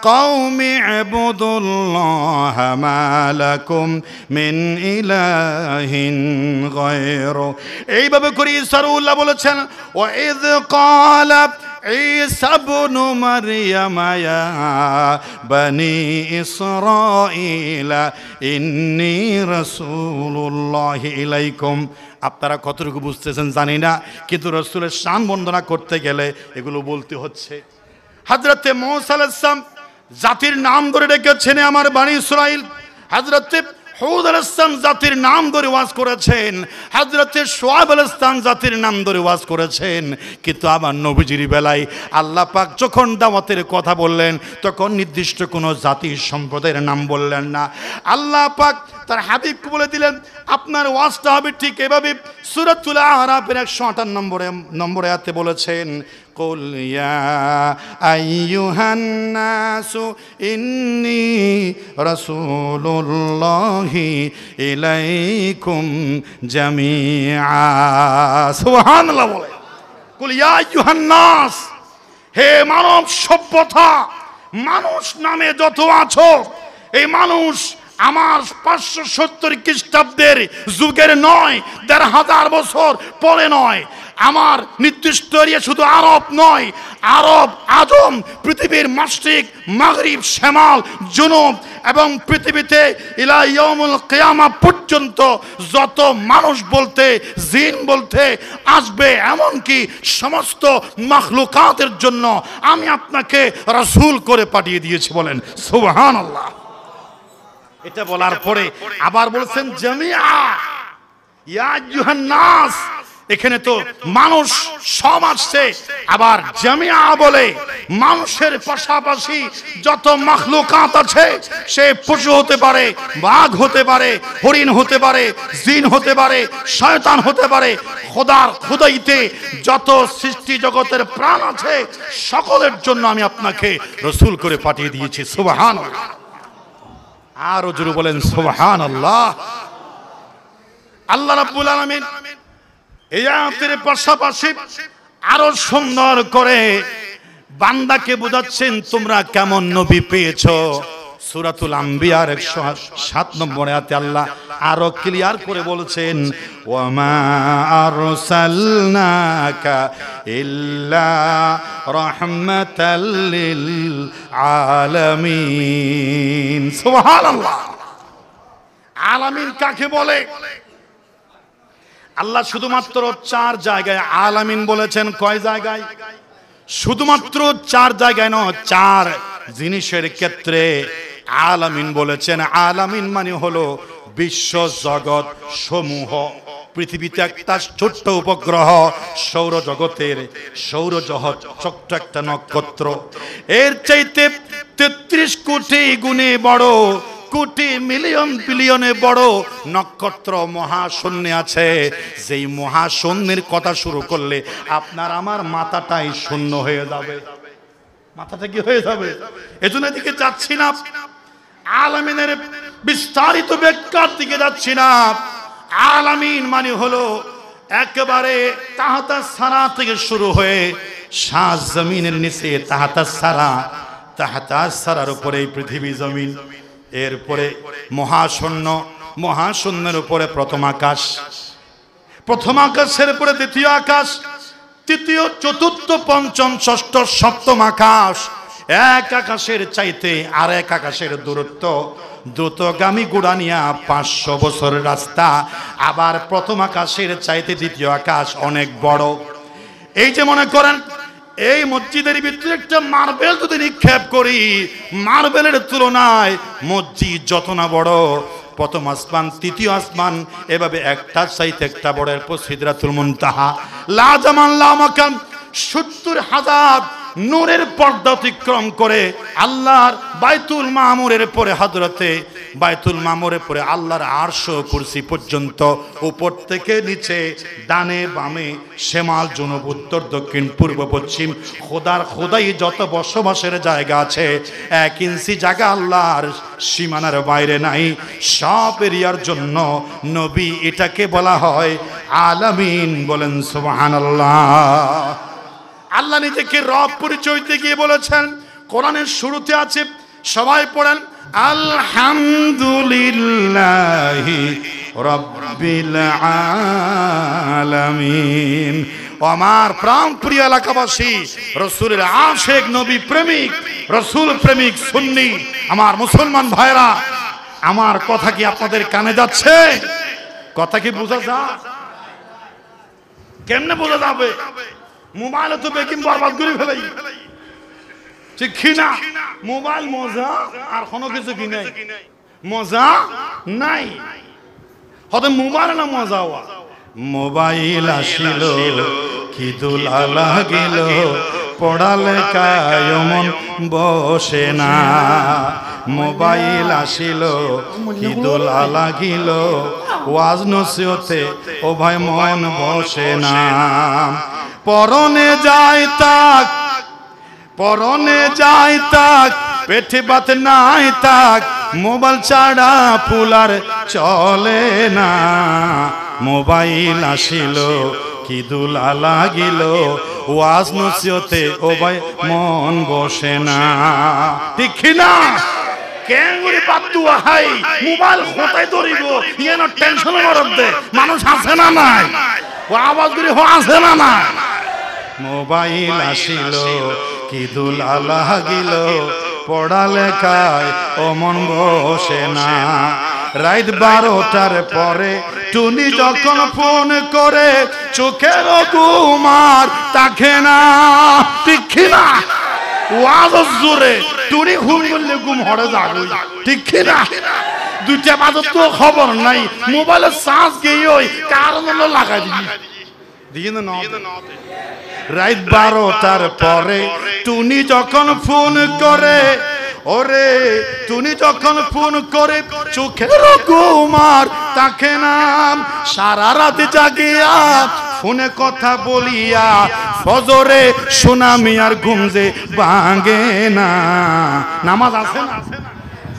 কওমি ইবুদুল্লাহ মা লাকুম মিন ইলাহিন গায়রু। এইভাবে করে ঈসা রূহুল্লাহ বলেছেন, ওয়া ইয ক্বালা ঈসা ইবনু মারইয়াম ইয়া বনি ইসরাঈল ইন্নী রাসূলুল্লাহি ইলাইকুম। আপনারা কতটুকু বুঝতেছেন জানি না, কিন্তু রাসূলের শান বর্ণনা করতে গেলে এগুলো বলতে হচ্ছে। হযরতে মূসা আলাইহিস সালাম জাতির নাম ধরে ডেকেছেন আমার বনি ইসরাঈল। হযরতে হুদ আলাইহিস সালাম জাতির নাম ধরে ওয়াজ করেছেন। হযরতে শুআয়ব আলাইহিস সালাম জাতির নাম ধরে ওয়াজ করেছেন। কিন্তু আমার নবীজির বেলায় আল্লাহ পাক যখন দাওয়াতের কথা বললেন, তখন নির্দিষ্ট কোনো জাতি সম্প্রদায়ের নাম বললেন না। আল্লাহ পাক তার হাবিবকে বলে দিলেন, আপনার ওয়াজটা হবে ঠিক এভাবে। সূরাতুল আরাফের 158 নম্বরে আয়াতে বলেছেন, কুল ইয়া আইয়ুহান নাসু ইন্নী রাসূলুল্লাহি ইলাইকুম জামিআ। সুবহানাল্লাহ বলে, কুল ইয়া আইয়ুহান নাস, হে মানব সভ্যতা, মানুষ নামে যত আছো, এই মানুষ আমার 570 খ্রিস্টাব্দের যুগের নয়, 1500 বছর পরে নয়। আমার নির্দিষ্ট এরিয়া শুধু আরব নয়, আরব, আজম, পৃথিবীর মাশরিক, মাগরিব, শামাল, জুনুব এবং পৃথিবীতে ইলা ইয়াউমুল কিয়ামা পর্যন্ত যত মানুষ বলতে, জিন বলতে আসবে, এমনকি সমস্ত মাখলুকাতের জন্য আমি আপনাকে রাসূল করে পাঠিয়ে দিয়েছি। বলেন সুবহানাল্লাহ। এটা বলার পরে আবার বলছেন জামিআ ইয়া আইয়ুহান নাস। এখানে তো মানুষ সব আসছে, আবার জামিআ বলে মানুষের পাশাপাশি যত মাখলুকাত আছে, সে পশু হতে পারে, বাঘ হতে পারে, হরিণ হতে পারে, জিন হতে পারে, শয়তান হতে পারে, খোদার খোদাইতে যত সৃষ্টি জগতের প্রাণ আছে, সকলের জন্য আমি আপনাকে রাসূল করে পাঠিয়ে দিয়েছি। সুবহানাল্লাহ। আরো জোরে বলেন সুবহানাল্লাহ। আল্লাহ রাব্বুল আলামিন এই আয়াতের পাশাপাশি আরো সুন্দর করে বান্দাকে বোঝাচ্ছেন তোমরা কেমন নবী পেয়েছো। সূরাতুল আম্বিয়ার 107 নম্বর আয়াতে আল্লাহ আরো ক্লিয়ার করে বলেছেন, ওয়া মা আরসালনাকা ইল্লা রাহমাতাল লিল আলামিন। সুবহানাল্লাহ। আলামিন কাকে বলে? আল্লাহ শুধুমাত্র 4 জায়গায় আলামিন বলেছেন। কয় জায়গায়? শুধুমাত্র 4 জায়গায় নয়, 4 জিনিসের ক্ষেত্রে আলামিন বলেছেন। আলামিন মানে হলো বিশ্ব জগৎ সমূহ। পৃথিবীতে একটা ছোট্ট উপগ্রহ, সৌরজগতের সৌরজগৎ ছোট্ট একটা নক্ষত্র, এর চাইতে 33 কোটি গুণে বড়, কোটি মিলিয়ন বিলিয়নে বড় নক্ষত্র মহাশূন্যে আছে। যেই মহাশূন্যের কথা শুরু করলে আপনার আমার মাথাটাই শূন্য হয়ে যাবে। মাথাটা কি হয়ে যাবে? এজন্য এদিকে যাচ্ছি না, আলামিনের বিস্তারিত ব্যাখ্যার দিকে যাচ্ছি না। আলামিন মানে হলো একেবারে তাহতা সারা থেকে শুরু হয়ে সাত জমিনের নিচে তাহতা সারা, তাহতা সারার উপরে পৃথিবী জমিন, এরপরে মহাশূন্য, মহাশূন্যের উপরে প্রথম আকাশ, প্রথম আকাশের উপরে দ্বিতীয় আকাশ, তৃতীয়, চতুর্থ, পঞ্চম, ষষ্ঠ, সপ্তম আকাশ। এক আকাশের চাইতে আর এক আকাশের দূরত্ব দ্রুতগামী গুড়ানিয়া 500 বছরের রাস্তা। আবার প্রথম আকাশের চাইতে দ্বিতীয় আকাশ অনেক বড়। এই যে মনে করেন এই মসজিদের ভিতরে একটা মার্বেল যদি নিক্ষেপ করি, মার্বেলের তুলনায় মসজিদ যত না বড়, প্রথম আসমান, তৃতীয় আসমান, এভাবে একটার চাইতে একটা বড়। এরপর সিদরাতুল মুনতাহা, লা জামান লা মাকান, 70,000 নূরের পর্দা অতিক্রম করে আল্লাহর বাইতুল মামুরের পরে, হযরতে বাইতুল মামুরের পরে আল্লাহর আরশ ও কুরসি পর্যন্ত, উপর থেকে নিচে, ডানে বামে, শেমাল জুনুব, উত্তর দক্ষিণ পূর্ব পশ্চিম, খোদার খোদাই যত বসবাসের জায়গা আছে, 1 ইঞ্চি জায়গা আল্লাহর সীমানার বাইরে নাই। সব এরিয়ার জন্য নবী, এটাকে বলা হয় আলামিন। বলেন সুবহানাল্লাহ। আল্লাহ নিজেকে রব পরিচয় দিতে গিয়ে বলেছেন, কোরআনের শুরুতে আছে, সবাই পড়েন, আলহামদুলিল্লাহি রাব্বিল আলামিন ও আমার প্রাণ প্রিয় এলাকাবাসী, রসুলের আশিক, নবী প্রেমিক, রসুল প্রেমিক সুন্নি আমার মুসলমান ভাইরা, আমার কথা কি আপনাদের কানে যাচ্ছে? কথা কি বোঝা যায়? কেমনে বোঝা যাবে? মোবাইলে তো বেকিং বরবাদ করে ফেলাই, ঠিক না? মোবাইল মজা আর কোনো কিছু কি নাই, মজা নাই। হয়তো মোবাইল না মজা হওয়া। মোবাইল আসিল কি দোলা লাগিল, পড়ালেখায় মন বসে না। মোবাইল আসিল কি দোলা লাগিল, ওয়াজ নসিহতে ও ভাই মন বসে না। পরনে যায় তাক, পরনে যায় তাক, পেটে ভাত নাই তাক, মোবাইল ছাড়া ফুলার চলে না। মোবাইল আসিল কি দোলা লাগিল, ওয়াজ নসিহতে ও ভাই মন বসে না, ঠিক না? কেঙ্গুরি পাত্তু হাই মোবাইল কোথায় ধরিব ইয়ে না টেনশনের মধ্যে মানুষ আছে না নাই, ও আওয়াজগুলি আছে না না। মোবাইল আসিল কি দোলা লাগিল, পড়ালেখায় ও মন বসে না। রাত 12টার পরে টুনি যখন ফোন করে, চোখের ঘুমার তাকে না, ঠিক না? ওয়াজ জোরে টুনি ঘুম করলে ঘুম হরে যাবে, ঠিক না? 2টা বাজে তো খবর নাই, মোবাইলের চার্জ গিয়ে ওই কারণ লাগাই দিই না। রাত 12টার পরে টুনি যখন ফোন করে, ওরে টুনি যখন ফোন করে, চোখের ঘুমার তাকে নাম। সারা রাত জাগিয়া ফোনে কথা বলিয়া, ফজরে সুনামি আর ঘুম যে ভাঙে না। নামাজ আছে না,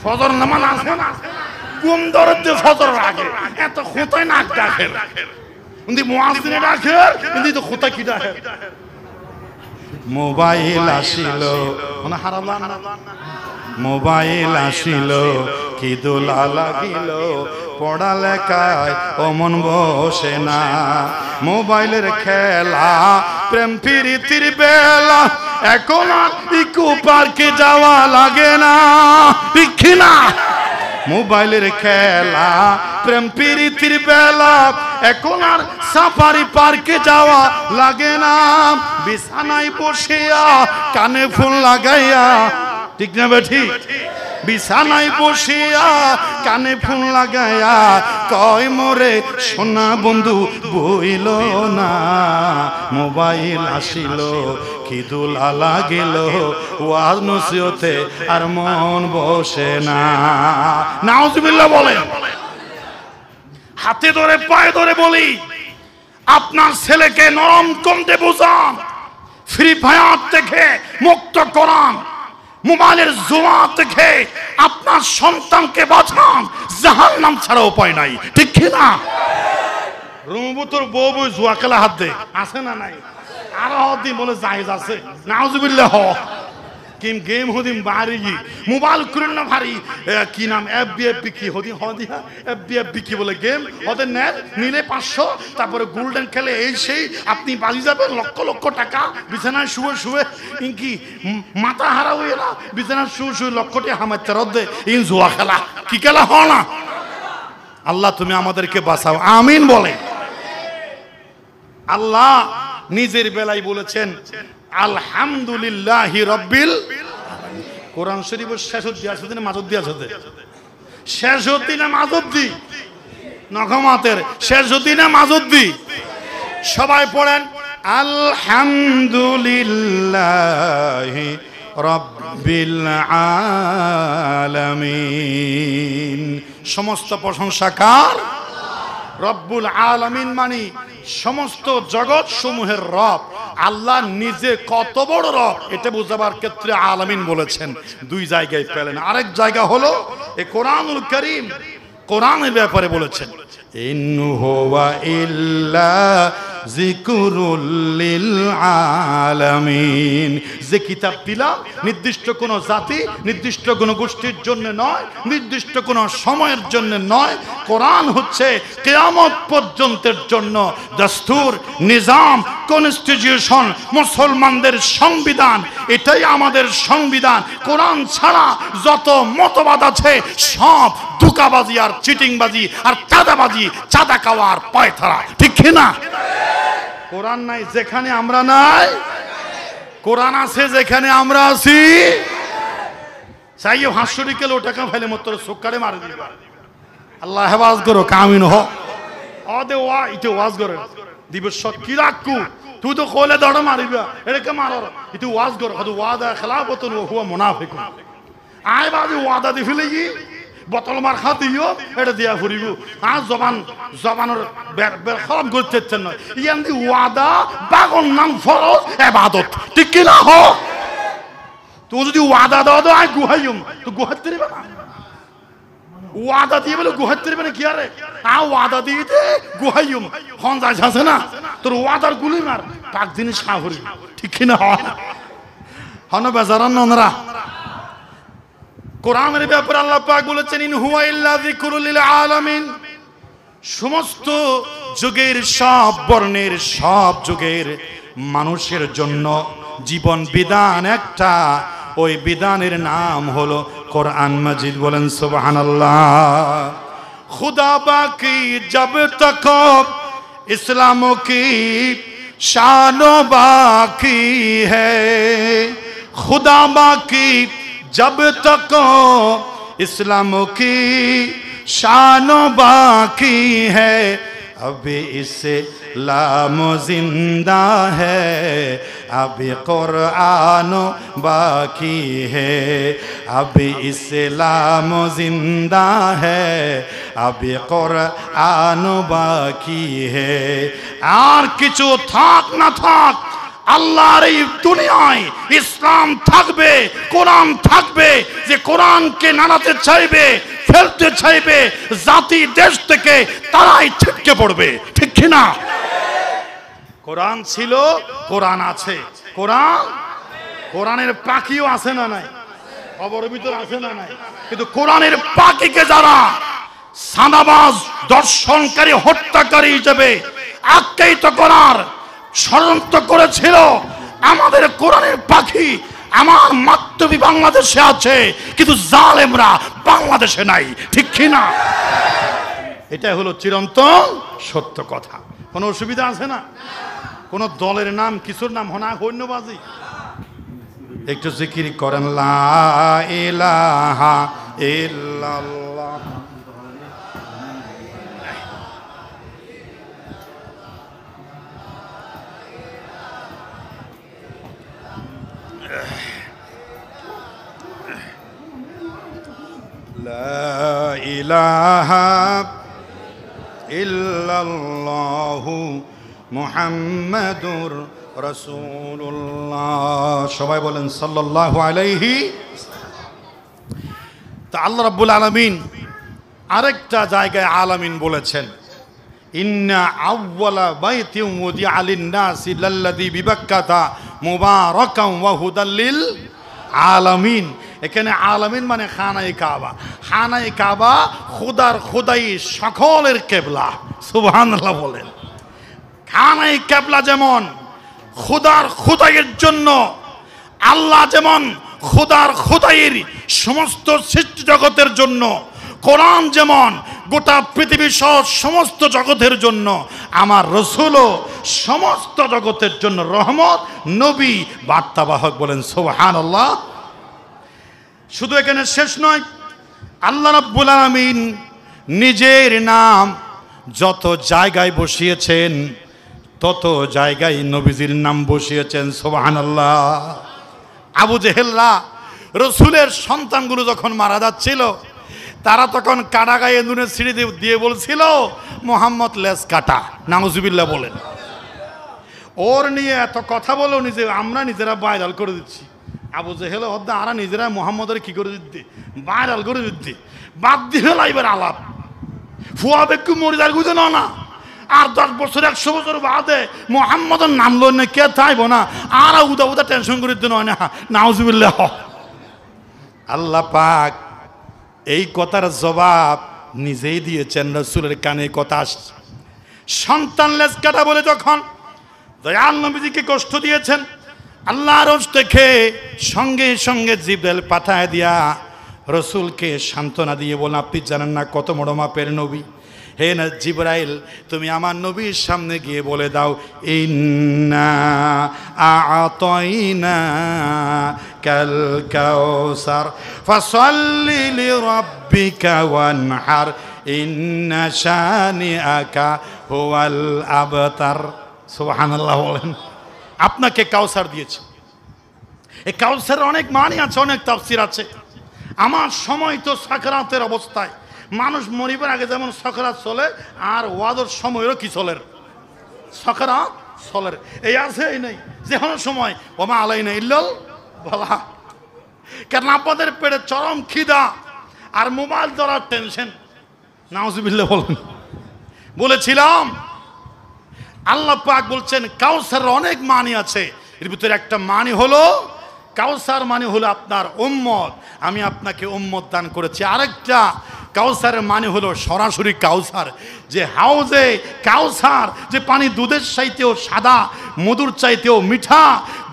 ফজর নামাজ আছে না, ঘুম ধরতে ফজর আগে এত কোথায় নাক ডাকে, মুয়াজ্জিনে ডাকে কিন্তু তো কোথায় কি ডাকে। মোবাইল আসিল মানে হারালাম না, মোবাইল আসিল কি দোলা লাগিল, পড়ালেখায় ও মন বসে না। মোবাইলের খেলা প্রেম প্রীতির বেলা, এখন আর ইকো পার্কে যাওয়া লাগে না, ঠিক না? মোবাইলের খেলা প্রেম প্রীতির বেলা, এখন আর সাফারি পার্কে যাওয়া লাগে না। বিছানায় বসিয়া কানে ফোন লাগাইয়া, ঠিক না বেঠি? বিছানায় বসিয়া কানে ফোন লাগাইয়া কয় মোরে সোনা বন্ধু বইল না। মোবাইল আসিল কি দোলা লাগিল, ওয়াজ নসিহতে আর মন বসে না। নাউজুবিল্লাহ বলেন। হাতে ধরে পায়ে ধরে বলি, আপনার ছেলেকে নরম কণ্ঠে বোঝান, ফ্রি ফায়ার থেকে মুক্ত করান, মোবাইলের জুয়া থেকে আপনার সন্তানকে বাঁচান, জাহান্নাম ছাড়া উপায় নাই, ঠিক না? রুমবুতর বউ বউ জুয়া খেলা হাত দে আছে না নাই? আরো হদি বলে জায়েজ আছে। নাউজুবিল্লাহ। কিম গেম হদিম বাড়ি মোবাইল করেন না ভারী, কি নাম এফবিএফবি কি হদি হদি এফবিএফবি কি বলে গেম ওদের নেন, নিলে 500, তারপরে গোল্ডেন খেলে এই সেই, আপনি বাজি যাবেন লক্ষ লক্ষ টাকা, বিছানায় শুয়ে শুয়ে ইনকি মাথা হারা হয়ে না, বিছানায় শুয়ে শুয়ে লক্ষটি হামাইতে রদ্দে ইন জুয়া খেলা, কি খেলা হ না? আল্লাহ তুমি আমাদেরকে বাঁচাও, আমিন বলে। আল্লাহ নিজের বেলায় বলেছেন আলহামদুলিল্লাহি রাব্বিল কোরআন শরীফের শেষ অধ্যায় না মাঝ অধ্যায় আছে, শেষ অধ্যায় না মাঝ অধ্যায়, নগমাতের শেষ অধ্যায় না মাঝ অধ্যায়, সবাই পড়েন আলহামদুলিল্লাহি রাব্বিল আলামিন। সমস্ত প্রশংসা কার? রব্বুল আলামিন মানে সমস্ত জগৎ সমূহের রব। আল্লাহ নিজে কত বড় রব এটা বুঝাবার ক্ষেত্রে আলামিন বলেছেন, 2 জায়গায় পেলেন। আরেক জায়গা হলো এই কোরআনুল কারীম, কোরআনের ব্যাপারে বলেছেন ইন হুয়া ইল্লা যিকরুল লিল আলামিন। যে কিতাব দিলাম নির্দিষ্ট কোন জাতি, নির্দিষ্ট কোন গোষ্ঠীর জন্য নয়, নির্দিষ্ট কোন সময়ের জন্য নয়। কোরআন হচ্ছে কিয়ামত পর্যন্তের জন্য দস্তুর, নিজাম, কনস্টিটিউশন, মুসলমানদের সংবিধান, এটাই আমাদের সংবিধান। কোরআন ছাড়া যত মতবাদ আছে সব ধোঁকাবাজি আর চিটিংবাজি আর চাঁদাবাজি, চাঁদা খাওয়া আর পয়থারা, ঠিক কিনা? কোরআন নাই যেখানে আমরা নাই, কোরআন আছে যেখানে আমরা আছি। চাইও হাস্যরিকে লোটাকা ফেলে মত সুকারে মারি দিবা। আল্লাহ হেফাজ করো, কামিন হ অদে ওয়া ইতে ওয়াজ করে দিবস কি রাখু তুই তো কোলে দড় মারিবা এটাকে মারো ইতে ওয়াজ করো হদ ওয়াদা খেলাফতুন ওয়া হুয়া মুনাফিকুন। আয় বাদি ওয়াদা দি ফেলেগি বোতল মার খা দিও এটা দিয়া ফুরিব। আর জবানের বের খারাপ করতেছেন না ইয়ান দি ওয়াদা বাগন নাম ফরজ ইবাদত, ঠিক কি না? হ তুই যদি ওয়াদা দাও তো আয় গুহাইম তো গুহাতে দিবা না। ওয়াদা দিয়ে বলে গুহাতে দিবে না কি আরে আ ওয়াদা দিয়ে দে গুহাইম হন যায় আছে না তোর ওয়াদার গুলি মার পাক জিনিস খা ফুরি, ঠিক কি না? হন বেজারান ননরা কোরআনের ব্যাপারে আল্লাহ পাক বলেছেন ইন হুয়া ইল্লা যিকরুল লিল আলামিন। সমস্ত যুগের সব বর্ণের সব যুগের মানুষের জন্য জীবন বিধান একটা, ওই বিধানের নাম হলো কোরআন মাজিদ। বলেন সুবহানাল্লাহ। খুদা বাকি জব তক ইসলাম কি শান বাকি হ্যায়, খুদা বাকি जब तक इस्लाम की शान बाकी है, अभी इस्लाम जिंदा है, अभी कुरान बाकी है, अभी इस्लाम जिंदा है, अभी कुरान बाकी है। আর কিছু থাক না থাক আল্লাহর এই দুনিয়ায় ইসলাম থাকবে, কোরআন থাকবে। যে কোরআনকে নাড়াতে চাইবে, ফেলতে চাইবে জাতি দেশ থেকে, তারাই ছিটকে পড়বে, ঠিক কিনা? কোরআন ছিল, কোরআন আছে। কোরআনের পাখিও আছে না নাই? খবরের ভিতর আছে না নাই? কিন্তু কোরআনের পাখিকে যারা সাদাবাজ, দর্শনকারী, হত্যাকারী হিসেবে আখ্যায়িত করার ষড়যন্ত্র করেছিল, আমাদের কোরআনের পাখি আমার মাতৃভূমি বাংলাদেশে আছে, কিন্তু জালেমরা বাংলাদেশে নাই, ঠিক কিনা? এটাই হলো চিরন্তন সত্য কথা। কোনো অসুবিধা আছে না? কোন দলের নাম কিছুর নাম হনা হন্যবাজি। একটু জিকির করেন লা ইলাহা ইল্লাল্লাহ। লা ইলাহা ইল্লাল্লাহু মুহাম্মাদুর রাসূলুল্লাহ। সবাই বলেন সাল্লাল্লাহু আলাইহি। তা আল্লাহ রাব্বুল আলামিন আরেকটা জায়গায় আলামিন বলেছেন ইন্না আউওয়ালা বাইতিন উদিআ লিন-নাসি লাল্লাযী বিবাক্কাতা মুবারাকান ওয়া হুদাল লিল আলামিন। এখানে আলামিন মানে খানায়ে কাবা। খানায়ে কাবা খোদার খোদাই সকলের কিবলা। সুবহানাল্লাহ বলেন। খানায়ে কিবলা যেমন খোদার খোদাইয়ের জন্য, আল্লাহ যেমন খোদার খোদাইয়ের সমস্ত সৃষ্টি জগতের জন্য, কোরআন যেমন গোটা পৃথিবী সহ সমস্ত জগতের জন্য, আমার রাসূলও সমস্ত জগতের জন্য রহমত, নবী, বার্তাবাহক। বলেন সুবহানাল্লাহ। শুধু এখানে শেষ নয়, আল্লাহ রাব্বুল আলামিন নিজের নাম যত জায়গায় বসিয়েছেন তত জায়গায় নবীজির নাম বসিয়েছেন। সুবহানাল্লাহ। আবু জেহেলরা রাসূলের সন্তানগুলো যখন মারা যাচ্ছিল, তারা তখন কাটা গায়ে নুনের ছিঁড়ে দিয়ে বলছিল মোহাম্মদ লেজ কাটা। নাউজুবিল্লাহ বলেন। ওর নিয়ে এত কথা বলো নিজে আমরা নিজেরা ভাইরাল করে দিচ্ছি। আবু জেহেল হদ্দা আরা নিজেরা মোহাম্মদের কি করে দিতে ভাইরাল করে দিতে বাদ দিয়ে লাইবার আলাপ ফুয়া বেকু মরিদার গুজে না। আর 10 বছর 100 বছর বাদে মোহাম্মদের নাম লই না কে চাইব না। আর উদা উদা টেনশন করে দিতে নয় না। নাউজুবিল্লাহ। আল্লাহ পাক এই কথার জবাব নিজেই দিয়েছেন। রাসূলের কানে কথা আসছে। সন্তান লেজ কাটা বলে যখন দয়াল নবীজিকে কষ্ট দিয়েছেন। আল্লাহ আরশ থেকে সঙ্গে সঙ্গে জিবরাইল পাঠায় দিয়া রসুলকে সান্ত্বনা দিয়ে বলেন, আপনি জানেন না কত বড় মাপের নবী। হে না জিবরাইল, তুমি আমার নবীর সামনে গিয়ে বলে দাও, ইন্না আ'তাইনা কাল কাউসার ফাসাল্লি লিরাব্বিকা ওয়ানহার ইন্না শানিআকা হুয়াল আবতার। সুবহানাল্লাহ বলেন। আপনাকে কাউসার দিয়েছে। এই কাউসারের অনেক মানি আছে, অনেক তাফসীর আছে। আমার সময় তো সাকরাতের অবস্থায়, মানুষ মরিবার আগে যেমন সাকরাত চলে, আর ওয়াদর সময়ও কি চলের, সাকরাত চলের। এই আছে এই নেই, যে কোনো সময় ওমা আলাইনা ইল্লাল বালাগ। কারণ আপনাদের পেটে চরম খিদা আর মোবাইল ধরার টেনশন। নাউজুবিল্লাহ বলেন। বলেছিলাম আল্লাহ পাক বলছেন কাউসারের অনেক মানি আছে। এর ভিতরে একটা মানি হলো, কাউসার মানে হলো আপনার উম্মত, আমি আপনাকে উম্মত দান করেছি। আরেকটা কাউসারের মানে হলো সরাসরি কাউসার, যে হাউজে কাউসার, যে পানি দুধের চাইতেও সাদা, মধুর চাইতেও মিঠা,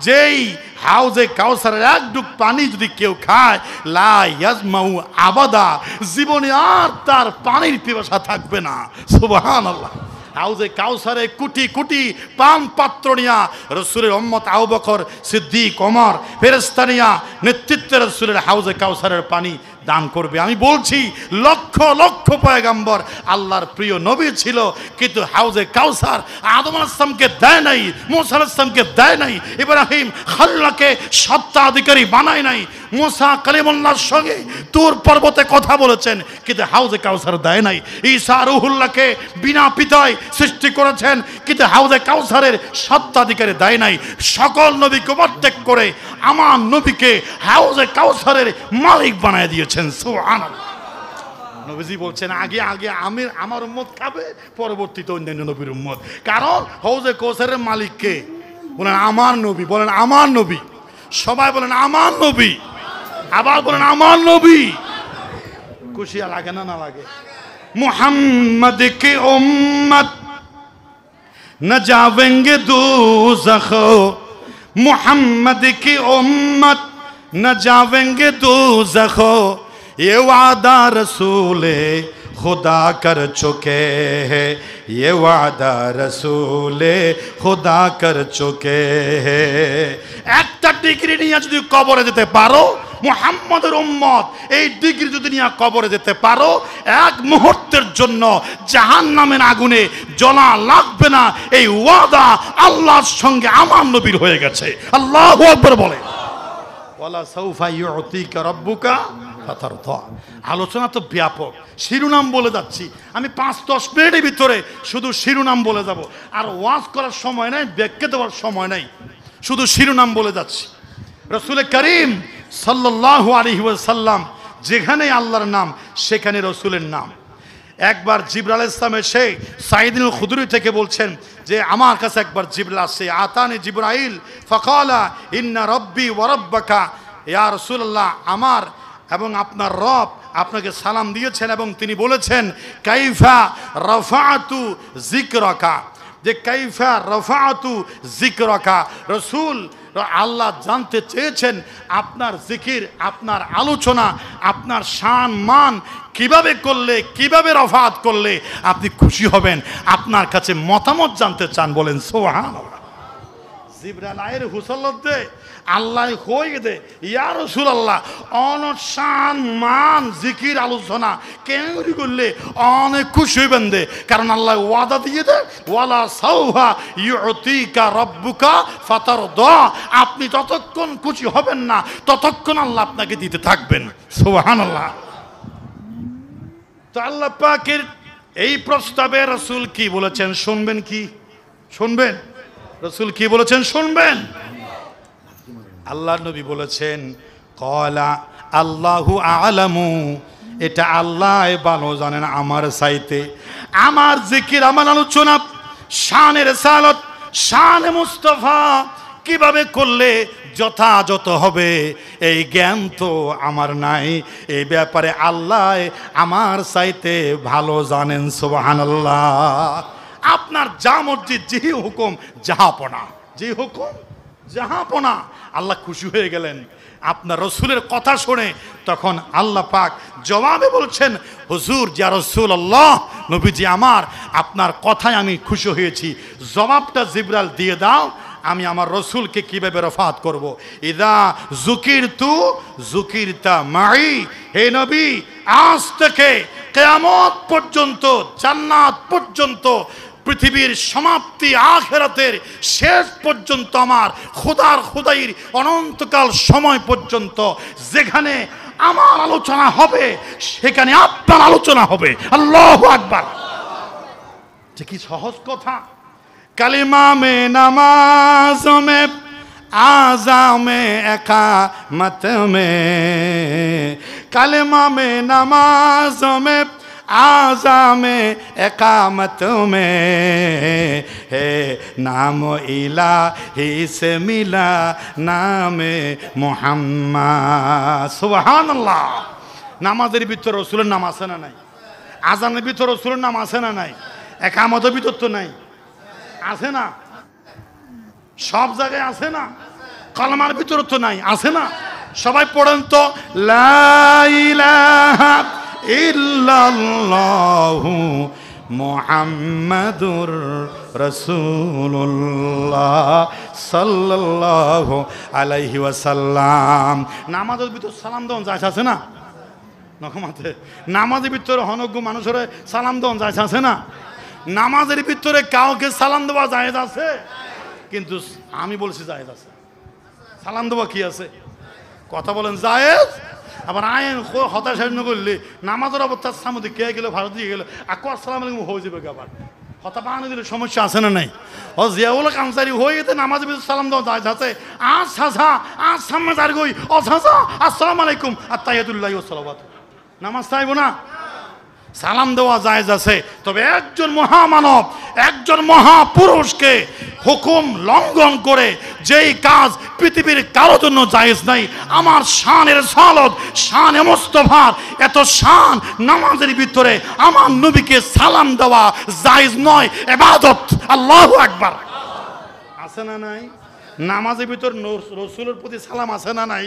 যেই হাউজে কাউসারের এক ডুব পানি যদি কেউ খায়, লা ইয়াজমাউ আবাদা, জীবনে আর তার পানির পিপাসা থাকবে না। সুবহানাল্লাহ। হাউজে কাউসারে কোটি কোটি পান পাত্র নিয়া রসুলের উম্মত আবু বকর, সিদ্দিক, ওমর, ফেরেশতা নিয়া নেতৃত্বে রসুলের হাউজে কাউসারের পানি দান করবে। আমি বলছি লক্ষ লক্ষ পয়গম্বর আল্লাহর প্রিয় নবী ছিল, কিন্তু হাউজে কাউসার আদম আলাইহিস সালামকে দেয় নাই, মুসা আলাইহিস সালামকে দেয় নাই, ইব্রাহিম খলিলকে সত্তাধিকারী বানায় নাই, মুসা কালিমুল্লাহর সঙ্গে তুর পর্বতে কথা বলেছেন, কিন্তু হাউজে কাউসার দেয় নাই। ঈসা রূহুল্লাহকে বিনা পিতায় সৃষ্টি করেছেন, কিন্তু হাউজে কাউসারের সত্তাধিকারী দেয় নাই। সকল নবীকে ওভারটেক করে আমার নবীকে হাউজে কাউসারের মালিক বানায় দিয়েছেন। সুবহানাল্লাহ। নবীজি বলছেন আগে আগে আমার উম্মত খাবে, পরবর্তীতে অন্যান্য নবীর উম্মত। কারণ হাউজে কাউসারের মালিক কে? বলেন আমার নবী। বলেন আমার নবী। সবাই বলেন আমার নবী। আবার বলেন আমার নবী। খুশি লাগে না? না লাগে। মুহাম্মদ কে উম্মত न जावेंगे दोज़ख, मुहम्मद की उम्मत न जावेंगे दोज़ख, ये वादा रसूले खुदा कर चुके हैं, ये वादा रसूले खुदा कर चुके हैं। একটা ডিগ্রি নিয়ে যদি কবরে যেতে পারো, মুহাম্মদের উম্মত, এই ডিগ্রি যদি নিয়ে কবরে যেতে পারো, এক মুহূর্তের জন্য জাহান্নামের আগুনে জ্বলা লাগবে না। এই ওয়াদা আল্লাহর সঙ্গে আমার নবীর হয়ে গেছে। আল্লাহু আকবার বলে। ওয়ালা সাউফা ইউতিকা রাব্বুকা ফাতারদা। আলোচনা তো ব্যাপক, শিরোনাম বলে যাচ্ছি আমি 5-10 মিনিটের ভিতরে, শুধু শিরোনাম বলে যাব। আর ওয়াজ করার সময় নাই, ব্যাখ্যা দেওয়ার সময় নাই, শুধু শিরোনাম বলে যাচ্ছি। রাসূল করিম সাল্লাল্লাহু আলাইহি ওয়াসাল্লাম, যেখানে আল্লাহর নাম সেখানে রসুলের নাম। একবার জিবরাইল আলাইহিস সালাম এসে সাঈদ আল খুদরি থেকে বলছেন যে আমার কাছে একবার জিবরাইল আসছে, আতানি জিবরাইল ফাকালা ইন্না রাব্বি ওয়া রাব্বাকা, ইয়া রাসূলুল্লাহ, আমার এবং আপনার রব আপনাকে সালাম দিয়েছেন এবং তিনি বলেছেন কাইফা রাফাআতু যিকরাকা, যে কাইফা রাফাআতু যিকরাকা। রাসূল আল্লাহ জানতে চেয়েছেন আপনার জিকির, আপনার আলোচনা, আপনার শান মান কিভাবে করলে, কিভাবে রফাত করলে আপনি খুশি হবেন, আপনার কাছে মতামত জানতে চান। বলেন সুবহানাল্লাহ। জিবরাইল আয়ের হুসল্লতে আল্লাহ হয়ে দে ইয়া রাসূলুল্লাহ, অনশান মান জিকির আলোচনা কেন করলে অনেক খুশি হইবেন দে, কারণ আল্লাহ ওয়াদা দিয়ে দে ওয়ালা সাউফা ইউতিকা রাব্বুকা ফাতারদা। আপনি ততক্ষণ খুশি হবেন না ততক্ষণ আল্লাহ আপনাকে দিতে থাকবেন। সুবহানাল্লাহ। তো আল্লাহ পাকের এই প্রস্তাবে রাসূল কি বলেছেন শুনবেন? কি শুনবেন? রাসূল কি বলেছেন শুনবেন? আল্লাহ নবী বলেছেন ক্বালা আল্লাহু আ'লামু, এটা আল্লাহ ভালো জানেন আমার চাইতে। আমার জিকির, আমার আলোচনা, শানের রিসালাত, শানে মুস্তাফা কিভাবে করলে যথাযথ হবে এই জ্ঞান তো আমার নাই, এই ব্যাপারে আল্লাহ আমার চাইতে ভালো জানেন। সুবহানাল্লাহ। আপনার যা মর্জি, যেই হুকুম যাহাপনা, যে হুকুম যাহাপনা। আল্লাহ খুশি হয়ে গেলেন আপনার রসুলের কথা শুনে। তখন আল্লাহ পাক জবাবে বলছেন, হুজুর ইয়া রাসূলুল্লাহ, নবীজি আমার, আপনার কথায় আমি খুশি হয়েছি। জবাবটা জিবরাইল দিয়ে দাও, আমি আমার রসুলকে কিভাবে রফাত করব। ইদা যুকিরতু যুকিরতা মাই, হে নবী, আজ থেকে কিয়ামত পর্যন্ত, জান্নাত পর্যন্ত, পৃথিবীর সমাপ্তি, আখিরাতের শেষ পর্যন্ত, আমার খোদার খোদাইর অনন্তকাল সময় পর্যন্ত যেখানে আমার আলোচনা হবে সেখানে আপনার আলোচনা হবে। আল্লাহু আকবার। যে কি সহজ কথা। কালিমা মে নামাজ মে आज़ा में एकामत में, कलमा में नमाज में आज़ा में एकामत में है, नाम इलाही से मिला नाम मुहम्मद। सुबहानल्लाह। नामाजेर ভিতর রাসূলের নাম আছে না নাই? আযানের ভিতর রাসূলের নাম আছে না নাই? একামতের ভিতর তো নাই, আছে না? সব জায়গায় আছে না? কালমার ভিতরে তো নাই, আছে না? সবাই পড়েন তো, লা ইলাহা ইল্লাল্লাহু মুহাম্মাদুর রাসূলুল্লাহ সাল্লাল্লাহু আলাইহি ওয়াসাল্লাম। নামাজের ভিতর সালাম দেওয়া যায় আছে না? নকমাতে নামাজের ভিতরে হনজ্ঞ মানুষের সালাম দেওয়া যায় আছে না? নামাজের ভিতরে কাউকে সালাম দেওয়া যায় আছে, কিন্তু আমি বলছি জায়েজ আছে। সালাম দেওয়া কি আছে? কথা বলেন জায়েজ। আবার আইন হতাশা করলে নামাজের অবস্থার সামনে কে গেলে ভারত দিয়ে গেলে আকু আসসালামু আলাইকুম হয়ে যাবে। আবার হতা বাহানো দিলে সমস্যা আছে না নাই? ও জিয়াউল কামসারি হয়ে গেছে নামাজের ভিতরে সালাম দেওয়া জায়েজ আছে। আজ সাজা আজ সামনে যার গই ও সাজা আসসালামু আলাইকুম আত্তাহিয়াতুল্লাহি ওয়া সালাওয়াতু, নামাজ চাইব না? সালাম দেওয়া জায়েজ আছে। তবে একজন মহামানব, একজন মহাপুরুষকে হুকুম লঙ্ঘন করে যেই কাজ পৃথিবীর কারোর জন্য জায়েজ নাই, আমার শানের সালত, শানে মুস্তাফার এত শান, নামাজের ভিতরে আমার নবীকে সালাম দেওয়া জায়েজ নয়, ইবাদত। আল্লাহু আকবার। আছে না নাই? নামাজের ভিতর রসুলের প্রতি সালাম আছে না নাই?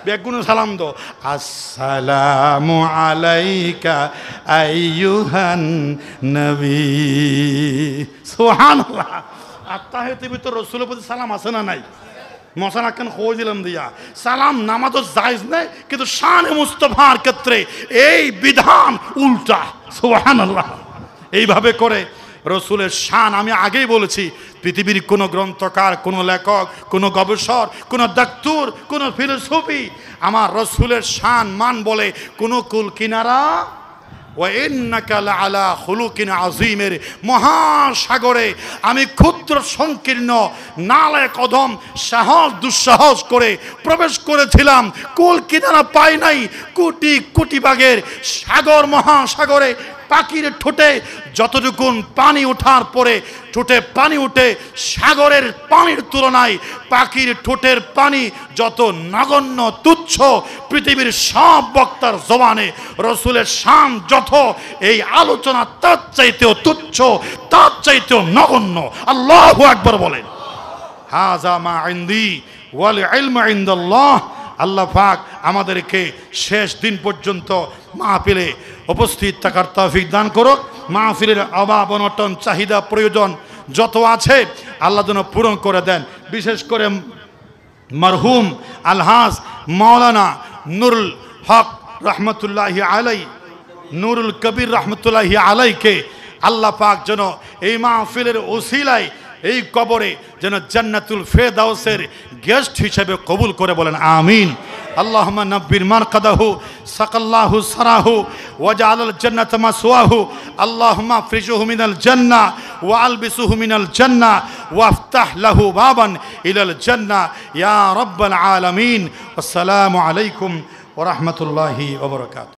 বেগুন সালাম দো, আসসালামু আলাইকা আইয়ুহান নবী। সুবহানাল্লাহ। আত্তাহিয়াতের ভিতর রসুলের প্রতি সালাম আছে না নাই? মশান আক্কান খোঁজ দিলাম দিয়া সালাম নামাজও জায়েজ নেই, কিন্তু শান মুস্তাফার ক্ষেত্রে এই বিধান উল্টা। সুবহানাল্লাহ। এইভাবে করে রসুলের শান, আমি আগেই বলেছি, পৃথিবীর কোনো গ্রন্থকার, কোনো লেখক, কোনো গবেষক, কোনো ডাক্তার, কোনো ফিলোসফি আমার রসুলের শান মান বলে কোনো কুল কিনারা ওয়া ইন্নাকা লাআলা খুলুকিন আযীমের মহাসাগরে আমি ক্ষুদ্র সংকীর্ণ নালায় কদম সাহস দুঃসাহস করে প্রবেশ করেছিলাম। কুল কিনারা পাই নাই, কোটি কোটি ভাগের সাগর মহাসাগরে পাখির ঠোঁটে যতটুকুন পানি ওঠার পরে ঠোঁটে পানি উঠে, সাগরের পানির তুলনায় পাখির ঠোঁটের পানি যত নগণ্য তুচ্ছ, পৃথিবীর সব বক্তার জবানে রসুলের শান যত, এই আলোচনা তার চাইতেও তুচ্ছ, তার চাইতেও নগণ্য। আল্লাহু আকবার বলেন। হাযা মা ইনদি ওয়াল ইলমু ইনদাল্লাহ। আল্লাহ পাক আমাদেরকে শেষ দিন পর্যন্ত মাহফিলে উপস্থিত থাকার তৌফিক দান করুক। মাহফিলের অভাব অনটন চাহিদা প্রয়োজন যত আছে আল্লাহ যেন পূরণ করে দেন। বিশেষ করে মরহুম আলহাজ মাওলানা নুরুল হক রহমতুল্লাহি আলাই, নুরুল কবির রহমতুল্লাহি আলাইকে আল্লাহ পাক যেন এই মাহফিলের ওসিলায় এই কবরে যেন জান্নাতুল ফেরদাউসের গেস্ট হিসেবে কবুল করে বলেন আমিন। আল্লাহুম্মা নাব্বির মারকাদাহু সাকাল্লাহু সারাহু ওয়াজআলাল জান্নাতা মাসওয়াহু। আল্লাহুম্মা ফ্রিজুহু মিনাল জান্নাহ ওয়া আলবিসুহু মিনাল জান্নাহ ওয়াফতাহ লাহু বাবান ইলাল জান্নাহ ইয়া রাব্বাল আলামিন। আসসালামু আলাইকুম ওয়া রাহমাতুল্লাহি ওয়া বারাকাতুহু।